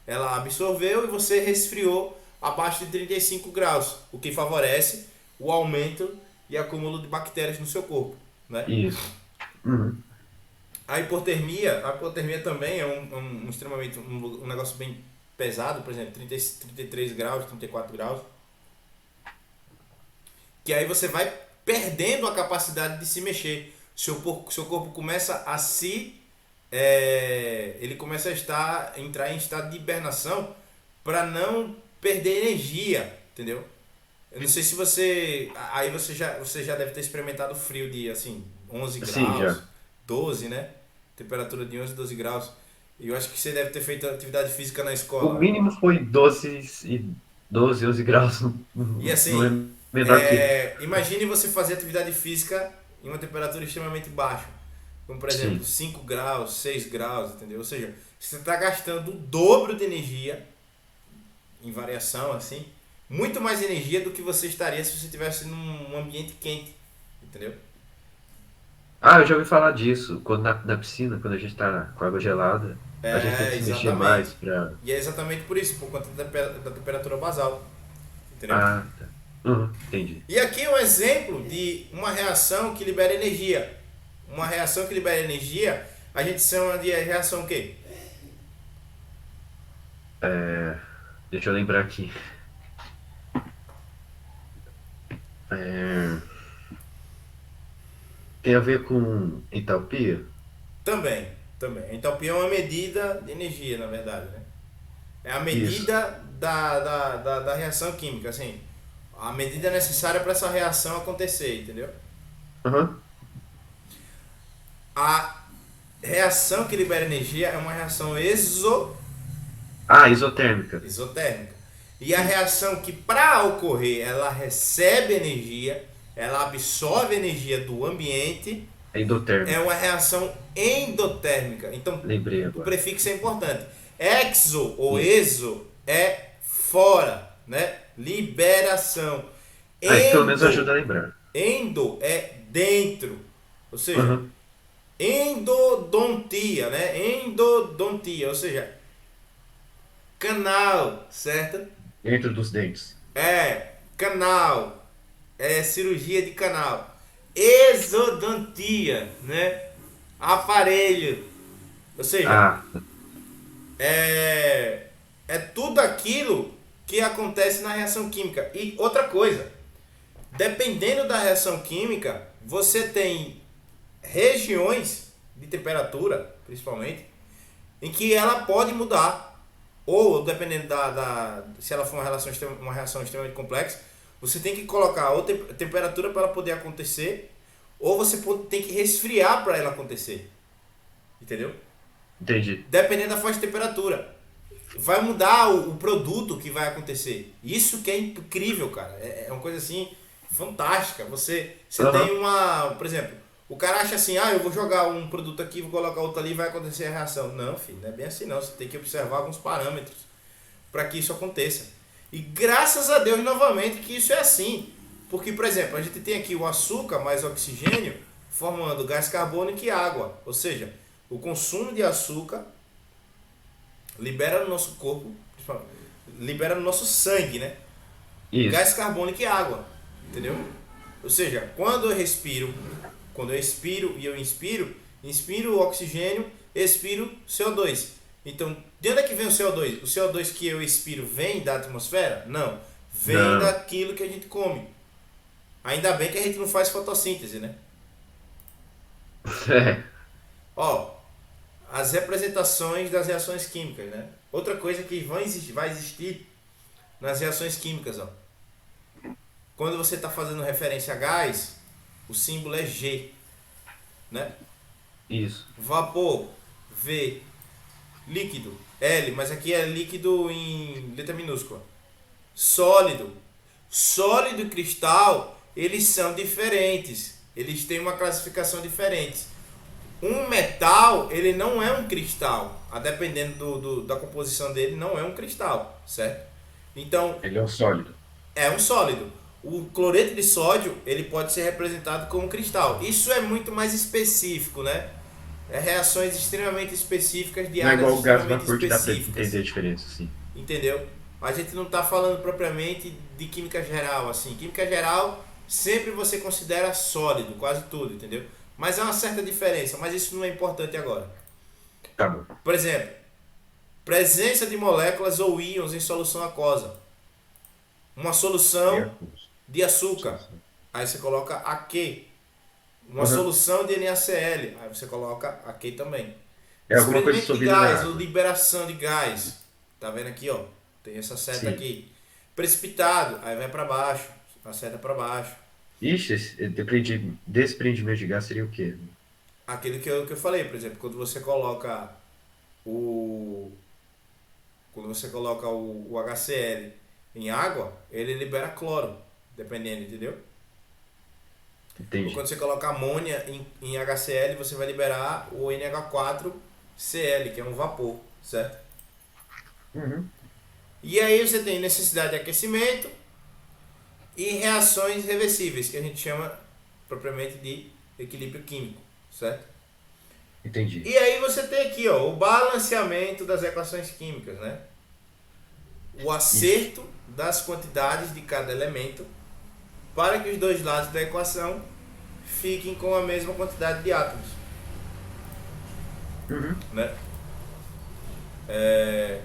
ela absorveu e você resfriou abaixo de 35 graus, o que favorece o aumento e acúmulo de bactérias no seu corpo, né? isso. Uhum. A hipotermia também é um extremamente um negócio bem pesado, por exemplo, 33 graus, 34 graus, que aí você vai perdendo a capacidade de se mexer. Seu corpo começa a ele começa entrar em estado de hibernação para não perder energia, entendeu? Eu não sei se aí você já deve ter experimentado frio de assim 11 Sim, graus, já. 12, né? Temperatura de 11, 12 graus. E eu acho que você deve ter feito atividade física na O escola. mínimo foi 12, 11 graus. Não, E não é assim, menor que isso. imagine você fazer atividade física em uma temperatura extremamente baixa. Como por exemplo, Sim. 5 graus, 6 graus, entendeu? Ou seja, você está gastando o dobro de energia em variação, assim, muito mais energia do que você estaria se você estivesse num ambiente quente, entendeu? Ah, eu já ouvi falar disso. Quando na piscina, quando a gente tá com água gelada, a gente tem que se mexer Exatamente. mais pra. E é exatamente por isso, por conta da temperatura basal, entendeu? Ah, tá. Uhum, entendi. E aqui é um exemplo de uma reação que libera energia. Uma reação que libera energia, a gente chama de reação o quê? É, deixa eu lembrar aqui. É, tem a ver com entalpia? Também, também. A entalpia é uma medida de energia, na verdade, né? É a Isso. medida da reação química, assim. A medida necessária para essa reação acontecer, entendeu? Aham. A reação que libera energia é uma reação Ah, isotérmica. exotérmica. E a Isso. reação que, para ocorrer, ela recebe energia, ela absorve energia do ambiente, É é endotérmica. uma reação endotérmica. Então, Lembrei o agora. prefixo é importante. Exo ou Isso. exo é fora, né? Liberação. Ah, isso pelo menos ajuda a Endo, lembrar. endo é dentro. Ou seja, Aham. endodontia, né? Endodontia, ou seja, canal, certo? Dentro dos dentes. É, canal, é cirurgia de canal. Exodontia, né? Aparelho, ou seja, Ah, é, é tudo aquilo que acontece na reação química. E outra coisa, dependendo da reação química, você tem regiões de temperatura, principalmente, em que ela pode mudar. Ou, dependendo se ela for uma reação extremamente complexa, você tem que colocar ou temperatura para ela poder acontecer, ou você tem que resfriar para ela acontecer. Entendeu? entendi. Dependendo da faixa de temperatura. Vai mudar o produto que vai acontecer. Isso que é incrível, cara. É uma coisa assim fantástica. Você tem Aham. uma. Por exemplo, o cara acha assim: ah, eu vou jogar um produto aqui, vou colocar outro ali e vai acontecer a reação. Não, filho, não é bem assim não. Você tem que observar alguns parâmetros para que isso aconteça. E graças a Deus, novamente, que isso é assim. Porque, por exemplo, a gente tem aqui o açúcar mais oxigênio formando gás carbônico e água. Ou seja, o consumo de açúcar libera no nosso corpo, libera no nosso sangue, né? Isso. Gás carbônico e água, entendeu? Ou seja, quando eu expiro e eu inspiro o oxigênio, expiro CO2. Então, de onde é que vem o CO2? O CO2 que eu expiro vem da atmosfera? Não, vem Não. daquilo que a gente come. Ainda bem que a gente não faz fotossíntese, né? É. Ó, as representações das reações químicas, né? Outra coisa que vai existir nas reações químicas, ó. Quando você está fazendo referência a gás, o símbolo é G, né? Isso. Vapor, V. Líquido, L, mas aqui é líquido em letra minúscula. Sólido. Sólido e cristal, eles são diferentes. Eles têm uma classificação diferente. Um metal, ele não é um cristal. A dependendo da composição dele, não é um cristal, certo? Então, Ele é um sólido. é um sólido. O cloreto de sódio ele pode ser representado como cristal. Isso é muito mais específico, né? É reações extremamente específicas de Não é áreas igual o gás extremamente vapor que dá pra entender específicas. a diferença, assim. Entendeu? A gente não está falando propriamente de química geral, assim. Química geral sempre você considera sólido, quase tudo, entendeu? Mas há uma certa diferença, mas isso não é importante agora. Tá bom. Por exemplo, presença de moléculas ou íons em solução aquosa. Uma solução Mercúrio. de açúcar, Solução. aí você coloca AQ. Uma Aham. solução de NaCl, aí você coloca AQ também. É alguma coisa Desprendimento de dissolvida na gás ou água. liberação de gás. Tá vendo aqui, ó? Tem essa seta Sim. aqui. Precipitado, aí vai para baixo, a seta para baixo. Ixi, desprendimento de gás seria o quê? Aquilo que eu falei, por exemplo, o quando você coloca o HCl em água, ele libera cloro, dependendo, entendeu? Ou quando Entendi. você coloca amônia em HCl, você vai liberar o NH4Cl, que é um vapor, certo? Uhum. E aí você tem necessidade de aquecimento e reações reversíveis, que a gente chama propriamente de equilíbrio químico, certo? Entendi. E aí você tem aqui, ó, o balanceamento das equações químicas, né? O Isso. acerto das quantidades de cada elemento para que os dois lados da equação fiquem com a mesma quantidade de átomos, Uhum. né? É,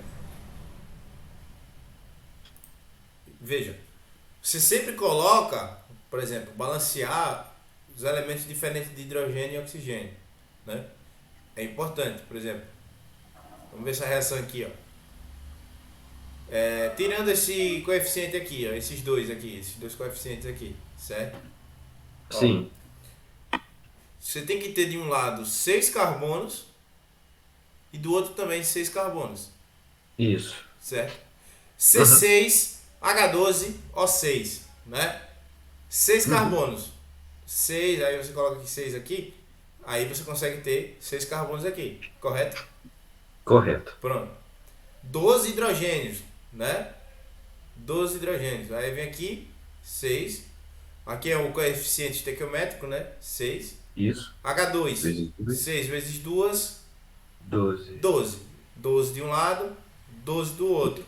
veja, você sempre coloca, por exemplo, balancear os elementos diferentes de hidrogênio e oxigênio, né? É importante, por exemplo, vamos ver essa reação aqui, ó. Tirando esse coeficiente aqui, ó, esses dois coeficientes aqui, certo? Ó, Sim, você tem que ter de um lado 6 carbonos e do outro também 6 carbonos, isso. certo? Aham, C6H12O6, né? 6 uhum, carbonos. 6, aí você coloca aqui 6 aqui, aí você consegue ter 6 carbonos aqui, correto? correto. Pronto. 12 hidrogênios, né? 12 hidrogênios. Aí vem aqui 6. Aqui é o coeficiente estequiométrico, né? 6. Isso. H2, Vezes 2, 6 vezes 2, 12. 12. 12 de um lado, 12 do outro,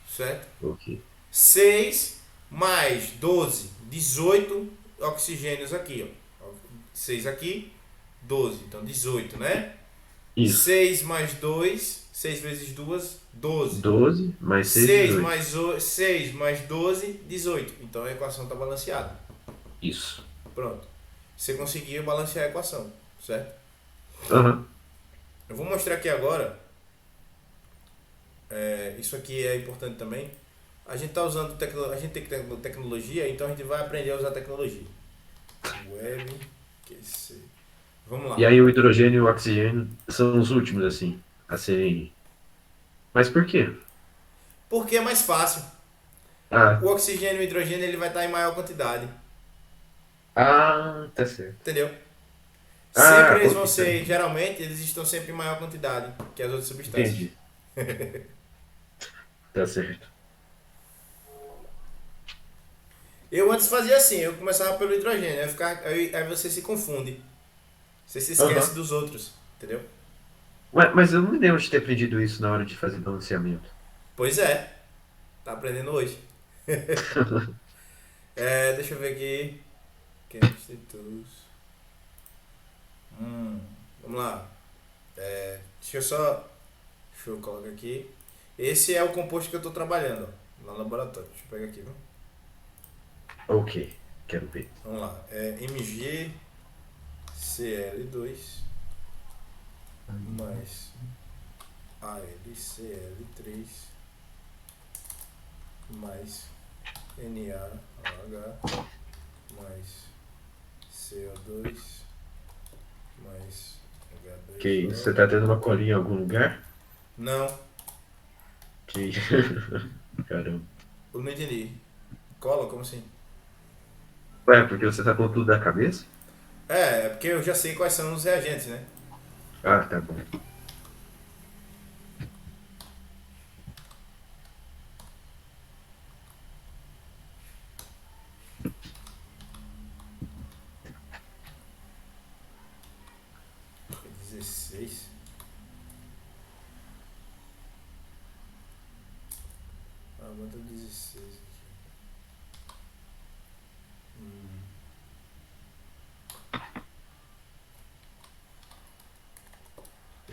certo? Ok. 6 mais 12, 18 oxigênios aqui, ó. 6 aqui, 12, então 18, né? Isso. 6 mais 2, 6 vezes 2, 12. 12 mais 6, 6 18. mais, 6 mais 12, 18. Então a equação está balanceada. Isso. Pronto. Você conseguiu balancear a equação, certo? Aham. Eu vou mostrar aqui agora. Isso aqui é importante também. A gente tá usando a gente tem que ter tecnologia, então a gente vai aprender a usar tecnologia. Web, QC. Vamos E lá. aí o hidrogênio e o oxigênio são os últimos, assim, a serem. Mas por quê? Porque é mais fácil. Ah, O oxigênio e o hidrogênio ele vai estar em maior quantidade, ah, tá certo. entendeu? Sempre Ah, eles ok, vão tá. ser, geralmente, eles estão sempre em maior quantidade que as outras substâncias. Entendi. Tá certo. Eu antes fazia assim, eu começava pelo hidrogênio, aí você se confunde. Você se esquece Aham. dos outros, entendeu? Mas eu não me lembro de ter aprendido isso na hora de fazer balanceamento. Pois é, tá aprendendo hoje. Deixa eu ver aqui. Chemistry. Vamos lá. Deixa eu só. Deixa eu colocar aqui. Esse é o composto que eu estou trabalhando, ó, no laboratório. Deixa eu pegar aqui, viu? Ok, quero ver. Vamos lá. MgCl2 mais AlCl3 mais NaOH mais CO2 mais Que isso? Você H2O. tá tendo uma colinha em algum lugar? Não, Que... Caramba. eu não entendi. Cola? Como assim? Ué, porque você tá com tudo da cabeça? É porque eu já sei quais são os reagentes, né? Ah, tá bom. 16. Ah, bota 16 aqui.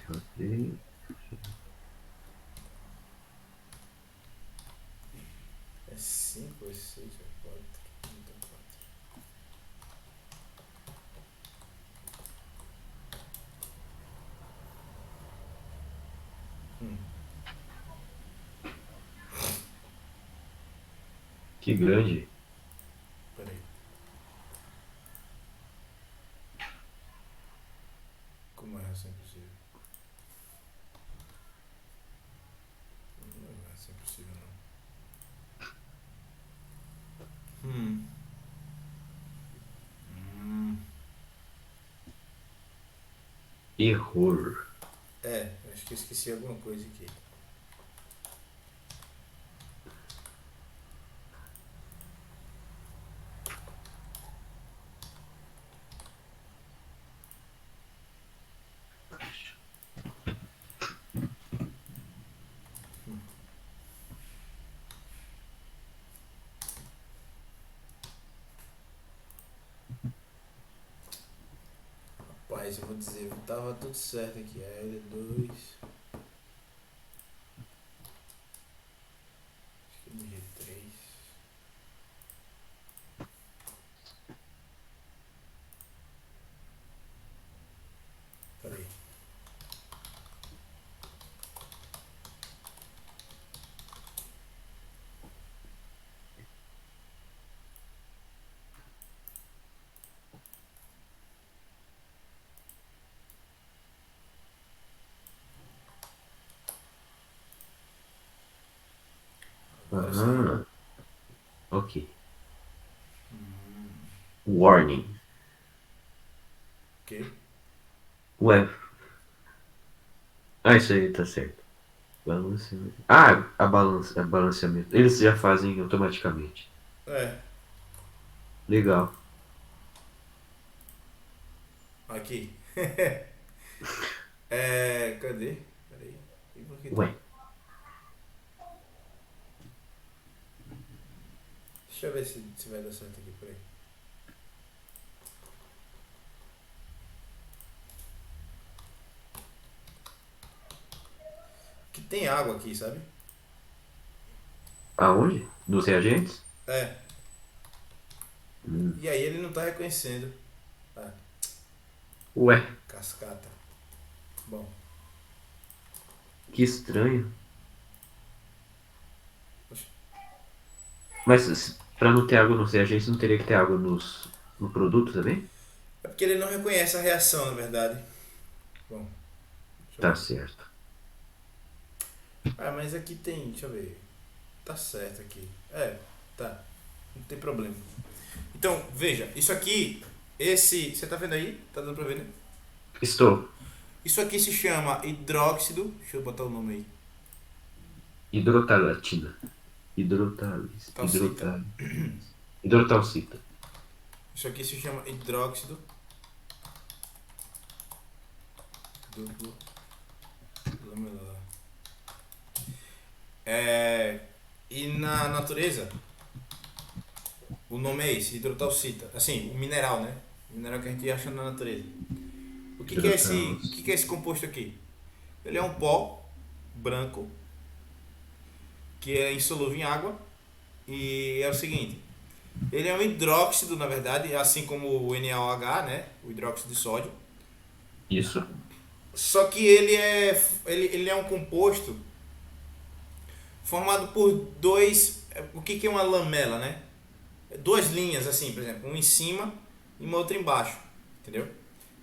Ok. É 5 ou 6 ou 4? Então 4. Que grande. Peraí. Como é reação impossível? Não é reação impossível, não. Error. Acho que eu esqueci alguma coisa aqui. Rapaz, eu vou dizer, tava tudo certo aqui. L2. Acho que MG3. Agora sim. Ah, ok. Warning. Ok? Ué. Ah, isso aí tá certo. Balanceamento. Ah, balanceamento. Eles já fazem automaticamente. É, Legal. aqui. Cadê? Peraí. E por que tá? Ué. Deixa eu ver se vai dar certo aqui, peraí. Que tem água aqui, sabe? Aonde? Nos reagentes? É. Hum. E aí ele não tá reconhecendo. Ah, Ué, cascata. Bom. que estranho. Poxa. Mas pra não ter água nos reagentes, não teria que ter água no produto também? É porque ele não reconhece a reação, na verdade. Bom, deixa eu Tá ver. certo. Ah, mas aqui tem. Deixa eu ver. Tá certo aqui. Tá. Não tem problema. Então, veja, isso aqui. Esse. Você tá vendo aí? Tá dando pra ver, né? Estou. Isso aqui se chama hidróxido. Deixa eu botar o nome aí. Hidrotalatina. Talcita. Hidrotalcita. Isso aqui se chama hidróxido duplo lamelar. E na natureza, o nome é esse, hidrotalcita. Assim, o mineral, né? O mineral que a gente acha na natureza. O que que é esse composto aqui? Ele é um pó branco que é insolúvel em água e é o seguinte, ele é um hidróxido, na verdade, assim como o NaOH, né? O hidróxido de sódio. Isso. Só que ele é um composto formado por dois. O que que é uma lamela, né? Duas linhas, assim, por exemplo, uma em cima e uma outra embaixo, entendeu?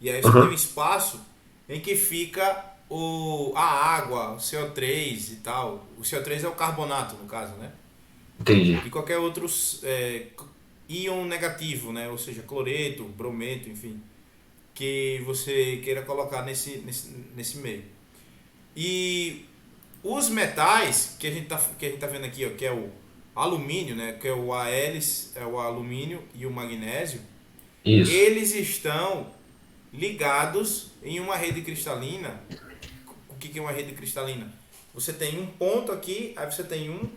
E aí você tem um Aham. espaço em que fica a água, o CO3 e tal. O CO3 é o carbonato, no caso, né? Entendi. E qualquer outro íon negativo, né? Ou seja, cloreto, brometo, enfim, que você queira colocar nesse meio. E os metais que a gente tá vendo aqui, ó, que é o alumínio, né, que é o Al, é o alumínio e o magnésio, Isso. eles estão ligados em uma rede cristalina. O que é uma rede cristalina? Você tem um ponto aqui, aí você tem um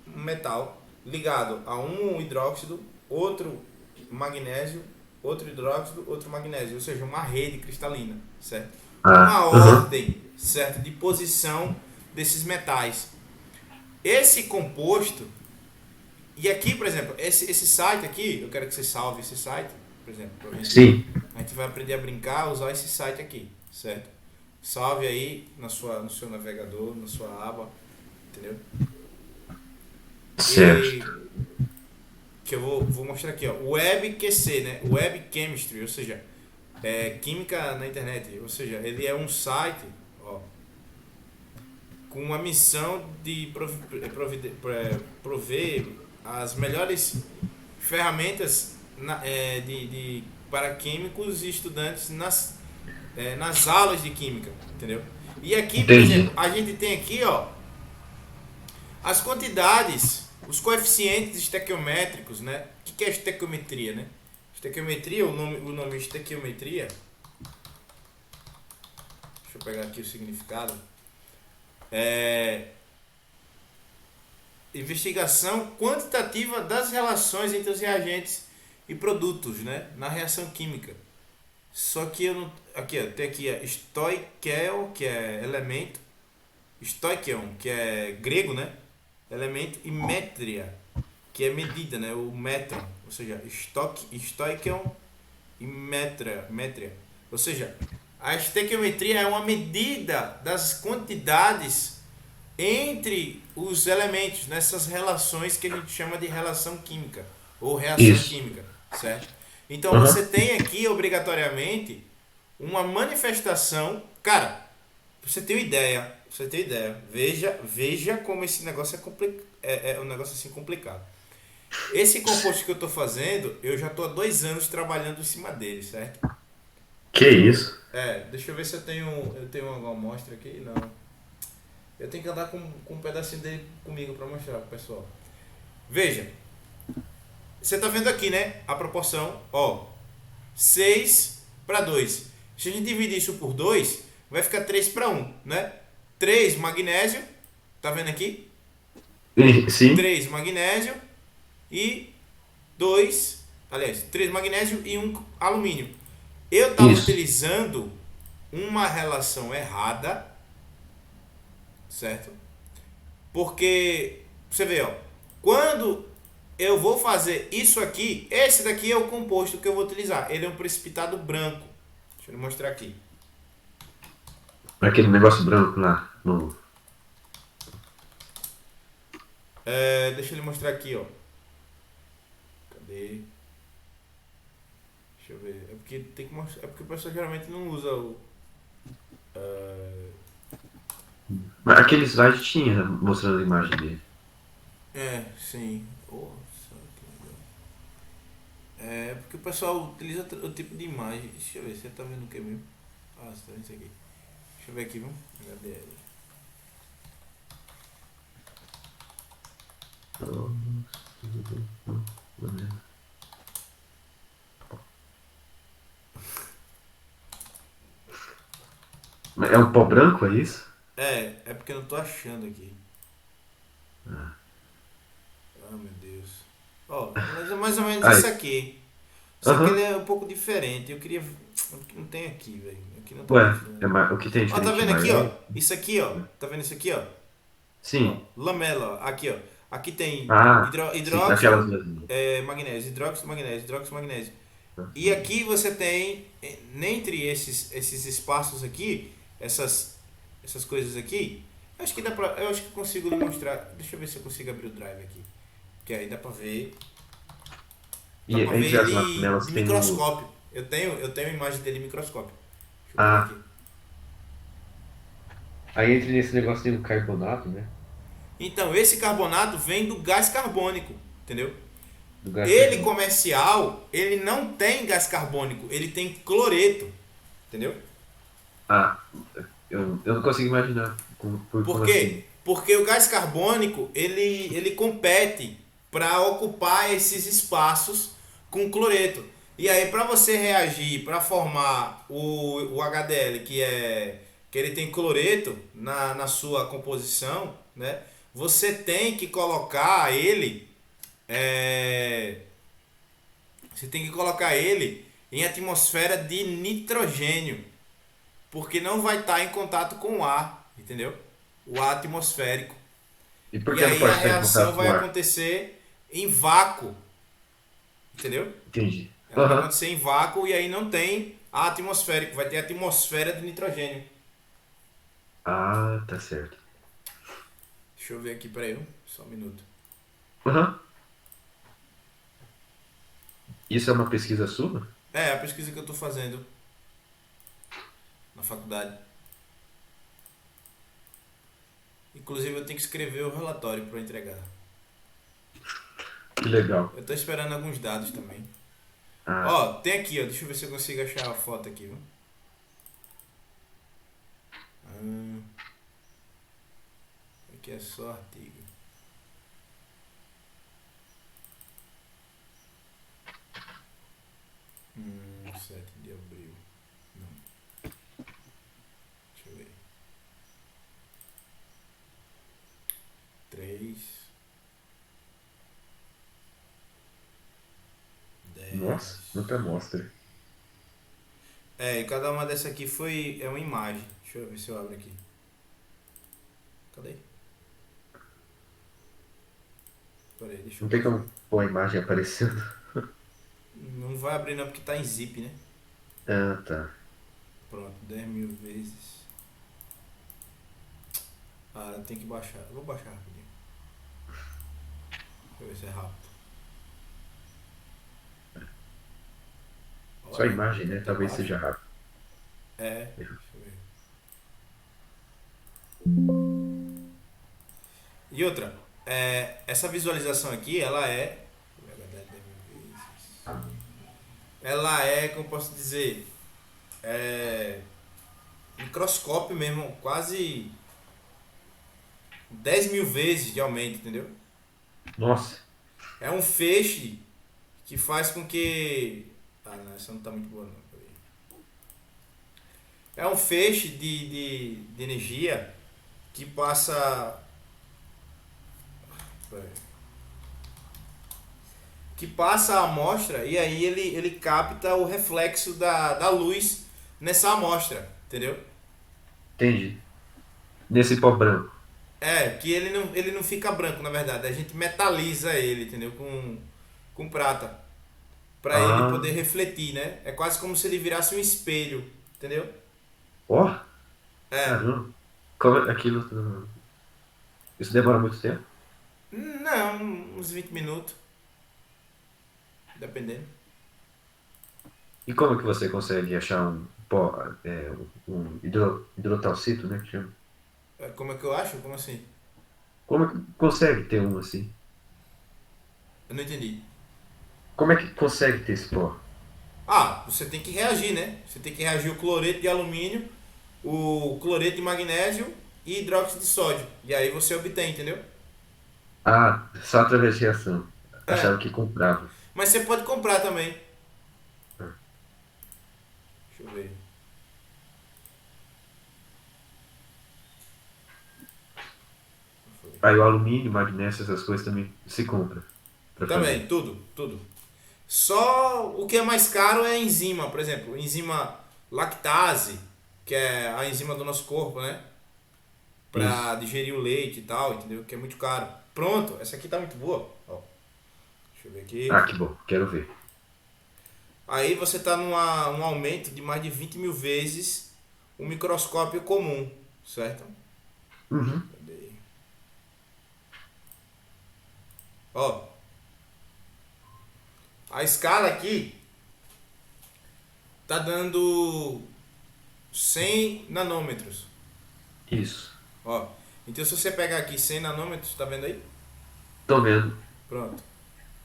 metal ligado a um hidróxido, outro magnésio, outro hidróxido, outro magnésio, ou seja, uma rede cristalina, certo? Ah, Uma aham. ordem, certo, de posição desses metais. Esse composto, e aqui, por exemplo, esse site aqui, eu quero que você salve esse site, por exemplo, Sim. a gente vai aprender a brincar, a usar esse site aqui, certo? Salve aí no seu navegador, na sua aba, entendeu? Certo. E que eu vou mostrar aqui, ó, WebQC, né? Web Chemistry, ou seja, química na internet, ou seja, ele é um site, ó, com a missão de prover as melhores ferramentas para químicos e estudantes nas aulas de química, entendeu? E aqui, por exemplo, Entendi. a gente tem aqui, ó, as quantidades, os coeficientes estequiométricos, né? O que é estequiometria, né? Estequiometria, o nome estequiometria, deixa eu pegar aqui o significado, é investigação quantitativa das relações entre os reagentes e produtos, né? Na reação química. Só que eu não. Aqui, ó, tem aqui a stoichel, que é elemento, stoichion, que é grego, né? Elemento, e metria, que é medida, né? O metron, ou seja, stoichion e metria. Ou seja, a estequiometria é uma medida das quantidades entre os elementos nessas relações que a gente chama de relação química ou reação Isso. química, certo? Então você Aham. tem aqui obrigatoriamente uma manifestação, cara, pra você ter uma ideia, você ter ideia. Veja como esse negócio é um negócio assim complicado. Esse composto que eu tô fazendo, eu já tô há 2 anos trabalhando em cima dele, certo? Que isso? Deixa eu ver se eu tenho uma amostra aqui. Não. Eu tenho que andar com um pedacinho dele comigo pra mostrar pro pessoal. Veja, você tá vendo aqui, né? A proporção, ó, 6:2. Se a gente dividir isso por 2, vai ficar 3:1, né? 3 magnésio, tá vendo aqui? Sim, 3 magnésio e 2, aliás, 3 magnésio e um alumínio. Eu estava isso. utilizando uma relação errada, certo? Porque você vê, ó, quando eu vou fazer isso aqui, esse daqui é o composto que eu vou utilizar. Ele é um precipitado branco. Deixa eu mostrar aqui. Aquele negócio branco lá. No... Deixa ele mostrar aqui, ó. Cadê? Deixa eu ver. É porque tem que mostrar. É porque o pessoal geralmente não usa o. Mas aquele slide tinha mostrando a imagem dele. Sim. Nossa, que legal. Porque o pessoal utiliza o tipo de imagem. Deixa eu ver, você tá vendo o que mesmo? Ah, você tá vendo isso aqui. Deixa eu ver aqui, viu? HDL. É um pó branco, é isso? É porque eu não tô achando aqui. Ah, meu Deus. Ó, mas é mais ou menos Ai, isso aqui. Só que ele aham. é um pouco diferente. Eu queria. Não tem aqui, velho. Aqui não tá Ué, mostrando. o que tem Ó, tá diferente de vendo aqui, ó? maionese? Isso aqui, ó. Tá vendo isso aqui, ó? Ó, Sim. lamela, ó. Aqui, ó. Aqui tem Ah, sim, aquelas hidróxido, duas linhas. magnésio, hidróxido, magnésio, hidróxido, magnésio. E aqui você tem, entre esses espaços aqui, essas coisas aqui, eu acho que eu consigo lhe mostrar. Deixa eu ver se eu consigo abrir o drive aqui. Que aí dá pra ver. Dá E pra ver entre as ele lamelas de tem o. microscópio. Eu tenho a imagem dele em microscópio. Deixa eu pegar Ah, aqui. aí entre nesse negócio tem o carbonato, né? Então, esse carbonato vem do gás carbônico, entendeu? Do gás Ele carbônico. comercial, ele não tem gás carbônico, ele tem cloreto, entendeu? Ah, eu não consigo imaginar Por como assim. quê? Porque o gás carbônico, ele compete para ocupar esses espaços com cloreto. E aí, para você reagir, para formar o HDL, que ele tem cloreto na sua composição, né? Você tem que colocar ele, é, você tem que colocar ele em atmosfera de nitrogênio, porque não vai estar em contato com o ar, entendeu? O ar atmosférico. E por E que não aí a pode estar em reação contato com vai o ar? acontecer em vácuo, entendeu? Entendi. Ela vai Aham. acontecer em vácuo e aí não tem ar atmosférico, vai ter atmosfera de nitrogênio. Ah, tá certo. Deixa eu ver aqui, peraí, só um minuto. Aham. Isso é uma pesquisa sua? É a pesquisa que eu estou fazendo na faculdade. Inclusive eu tenho que escrever o relatório para entregar. Que legal. Eu estou esperando alguns dados também. Ah, Ó, tem aqui, ó. Deixa eu ver se eu consigo achar a foto aqui, viu? Hum, aqui é só artigo. 7 de abril. Não, deixa eu ver. 3, nossa, muita 10. amostra. E cada uma dessa aqui é uma imagem. Deixa eu ver se eu abro aqui. Cadê? Peraí, deixa eu Não tem baixar. como pôr a imagem aparecendo. Não vai abrir não porque tá em zip, né? Ah, tá. Pronto, 10.000 vezes. Ah, tem que baixar. Eu vou baixar rapidinho. Deixa eu ver se é rápido. Só a Olha, imagem, tá né? até Talvez baixo. seja rápido. Deixa eu ver. E outra, essa visualização aqui, ela é, como eu posso dizer, microscópio mesmo, quase 10 mil vezes de aumento, entendeu? Nossa. É um feixe que faz com que. Ah, não, essa não tá muito boa, não. Peraí. É um feixe de energia que passa. Peraí. Que passa a amostra e aí ele capta o reflexo da luz nessa amostra, entendeu? Entendi. Nesse pó branco. Que ele não fica branco, na verdade. A gente metaliza ele, entendeu? Com prata. Pra ele Ah, poder refletir, né? É quase como se ele virasse um espelho, entendeu? ó, É. caramba. Como é aquilo. Isso demora muito tempo? Não, uns 20 minutos, dependendo. E como que você consegue achar um pó, um hidrotalcito, né, que chama? Como é que eu acho? Como assim? Como é que consegue ter um assim? Eu não entendi. Como é que consegue ter esse pó? Ah, você tem que reagir, né? Você tem que reagir o cloreto de alumínio, o cloreto de magnésio e hidróxido de sódio. E aí você obtém, entendeu? Ah, só através de reação. Achava É. que comprava. Mas você pode comprar também. Ah. Deixa eu ver. Aí o alumínio, magnésio, essas coisas também se compra para Também, fazer. tudo, tudo. Só o que é mais caro é a enzima, por exemplo, enzima lactase, que é a enzima do nosso corpo, né? Isso. Pra digerir o leite e tal, entendeu? Que é muito caro. Pronto, essa aqui tá muito boa. Ó, deixa eu ver Ah, aqui. que bom. Quero ver. Aí você tá um aumento de mais de 20 mil vezes o microscópio comum, certo? Uhum. Cadê? Ó, a escala aqui tá dando 100 nanômetros. Isso. Ó, então se você pegar aqui 100 nanômetros, tá vendo aí? Tô vendo. Pronto.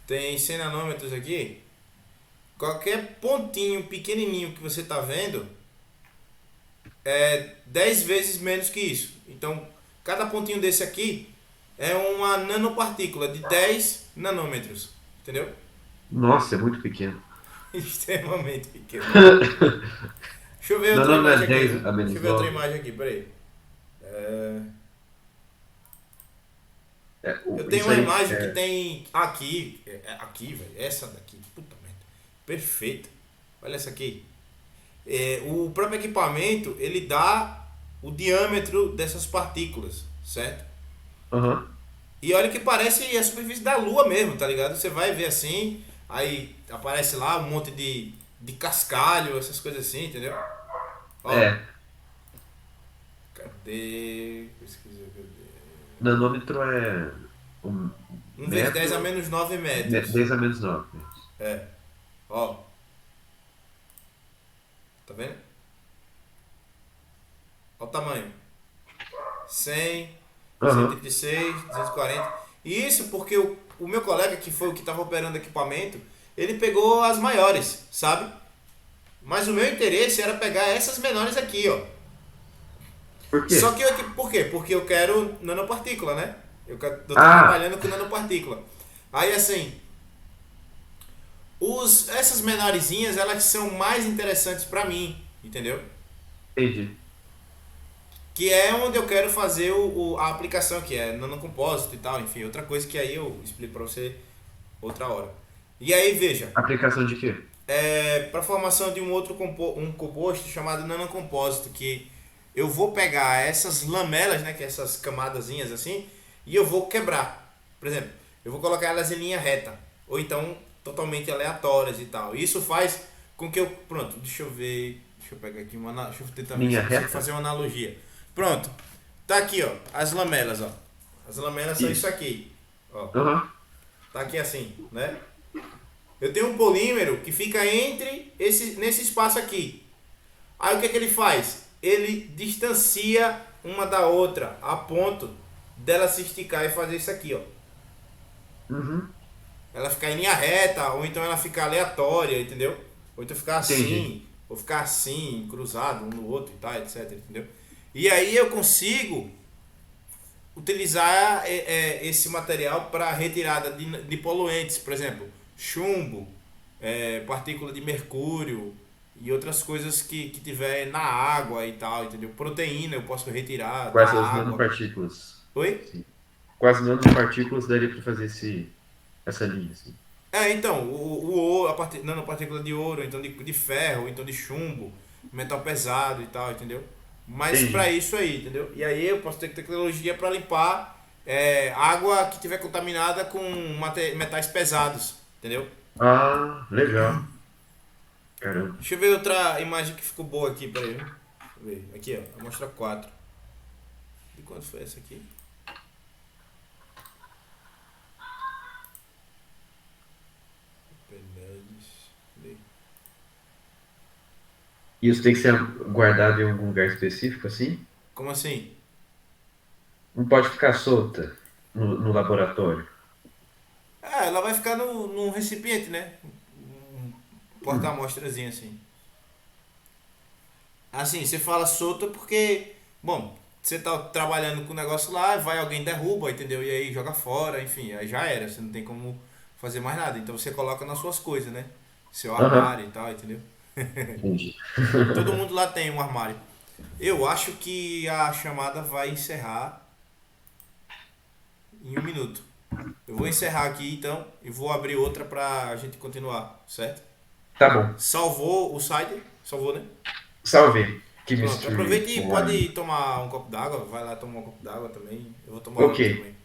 Tem 100 nanômetros aqui. Qualquer pontinho pequenininho que você tá vendo é 10 vezes menos que isso. Então, cada pontinho desse aqui é uma nanopartícula de 10 nanômetros. Entendeu? Nossa, é muito pequeno. Extremamente pequeno. Deixa eu ver Meu outra nome é imagem aqui. 10 a Deixa eu menos ver outra 9. imagem aqui, peraí. É, eu tenho Isso uma aí imagem que é. tem aqui. Aqui, velho. Essa daqui. Puta merda. Perfeita. Olha essa aqui. O próprio equipamento, ele dá o diâmetro dessas partículas, certo? Aham. E olha que parece a superfície da Lua mesmo, tá ligado? Você vai ver assim, aí aparece lá um monte de cascalho, essas coisas assim, entendeu? Ó, É. cadê? Pesquisa, cadê? Nanômetro é um 1 vezes 10 a metro. menos 9 metros. 10 a menos 9. Ó, tá vendo? Ó o tamanho. 100, Aham. 136, 240. E isso porque o meu colega, que foi o que estava operando o equipamento, ele pegou as maiores, sabe? Mas o meu interesse era pegar essas menores aqui, ó. Por Só quê? que por quê? Porque eu quero nanopartícula, né? Eu tô Ah, trabalhando com nanopartícula. Aí assim, essas menorzinhas, elas são mais interessantes pra mim, entendeu? entendi. Que é onde eu quero fazer a aplicação, que é nanocompósito e tal, enfim, outra coisa que aí eu explico pra você outra hora. E aí, veja, Aplicação de quê? para formação de um composto chamado nanocompósito, que eu vou pegar essas lamelas, né, que é essas camadazinhas assim, e eu vou quebrar. Por exemplo, eu vou colocar elas em linha reta, ou então totalmente aleatórias e tal. Isso faz com que eu, pronto, deixa eu ver, deixa eu pegar aqui deixa eu tentar ver se Linha eu consigo reta? fazer uma analogia. Pronto. Tá aqui, ó, as lamelas, ó. As lamelas são isso Isso. aqui, ó. Aham. Tá aqui assim, né? Eu tenho um polímero que fica nesse espaço aqui. Aí o que é que ele faz? Ele distancia uma da outra a ponto dela se esticar e fazer isso aqui, ó. Uhum. Ela ficar em linha reta, ou então ela ficar aleatória, entendeu? Ou então ficar Entendi. assim, ou ficar assim, cruzado um no outro e tal, etc, entendeu? E aí eu consigo utilizar esse material para retirada de poluentes, por exemplo, chumbo, partícula de mercúrio e outras coisas que tiver na água e tal, entendeu? Proteína eu posso retirar da Quais as água. nanopartículas? Oi? Sim. Quais nanopartículas daria para fazer essa linha, assim? Então, o ouro, nanopartícula de ouro, então de ferro, então de chumbo, metal pesado e tal, entendeu? Mas para Entendi. isso aí, entendeu? E aí eu posso ter tecnologia para limpar água que tiver contaminada com metais pesados, entendeu? Ah, legal. Caramba. Deixa eu ver outra imagem que ficou boa aqui, peraí, viu? Deixa eu ver. Aqui, ó, amostra 4. De quanto foi essa aqui? Penedes. Cadê? Isso tem que ser guardado em algum lugar específico, assim? Como assim? Não pode ficar solta no laboratório. Ela vai ficar num recipiente, né? Um Hum. porta-amostrazinho assim. Assim, você fala solto porque, bom, você tá trabalhando com o negócio lá, vai alguém derruba, entendeu? E aí joga fora, enfim, aí já era, você não tem como fazer mais nada. Então você coloca nas suas coisas, né? Seu Aham. armário e tal, entendeu? Entendi. Todo mundo lá tem um armário. Eu acho que a chamada vai encerrar em 1 minuto. Eu vou encerrar aqui então e vou abrir outra pra gente continuar, certo? Tá bom. Salvou o site? Salvou, né? Salve. Pronto, Chemistry aproveita e Online. pode tomar um copo d'água. Vai lá tomar um copo d'água também. Eu vou tomar Ok. outro também.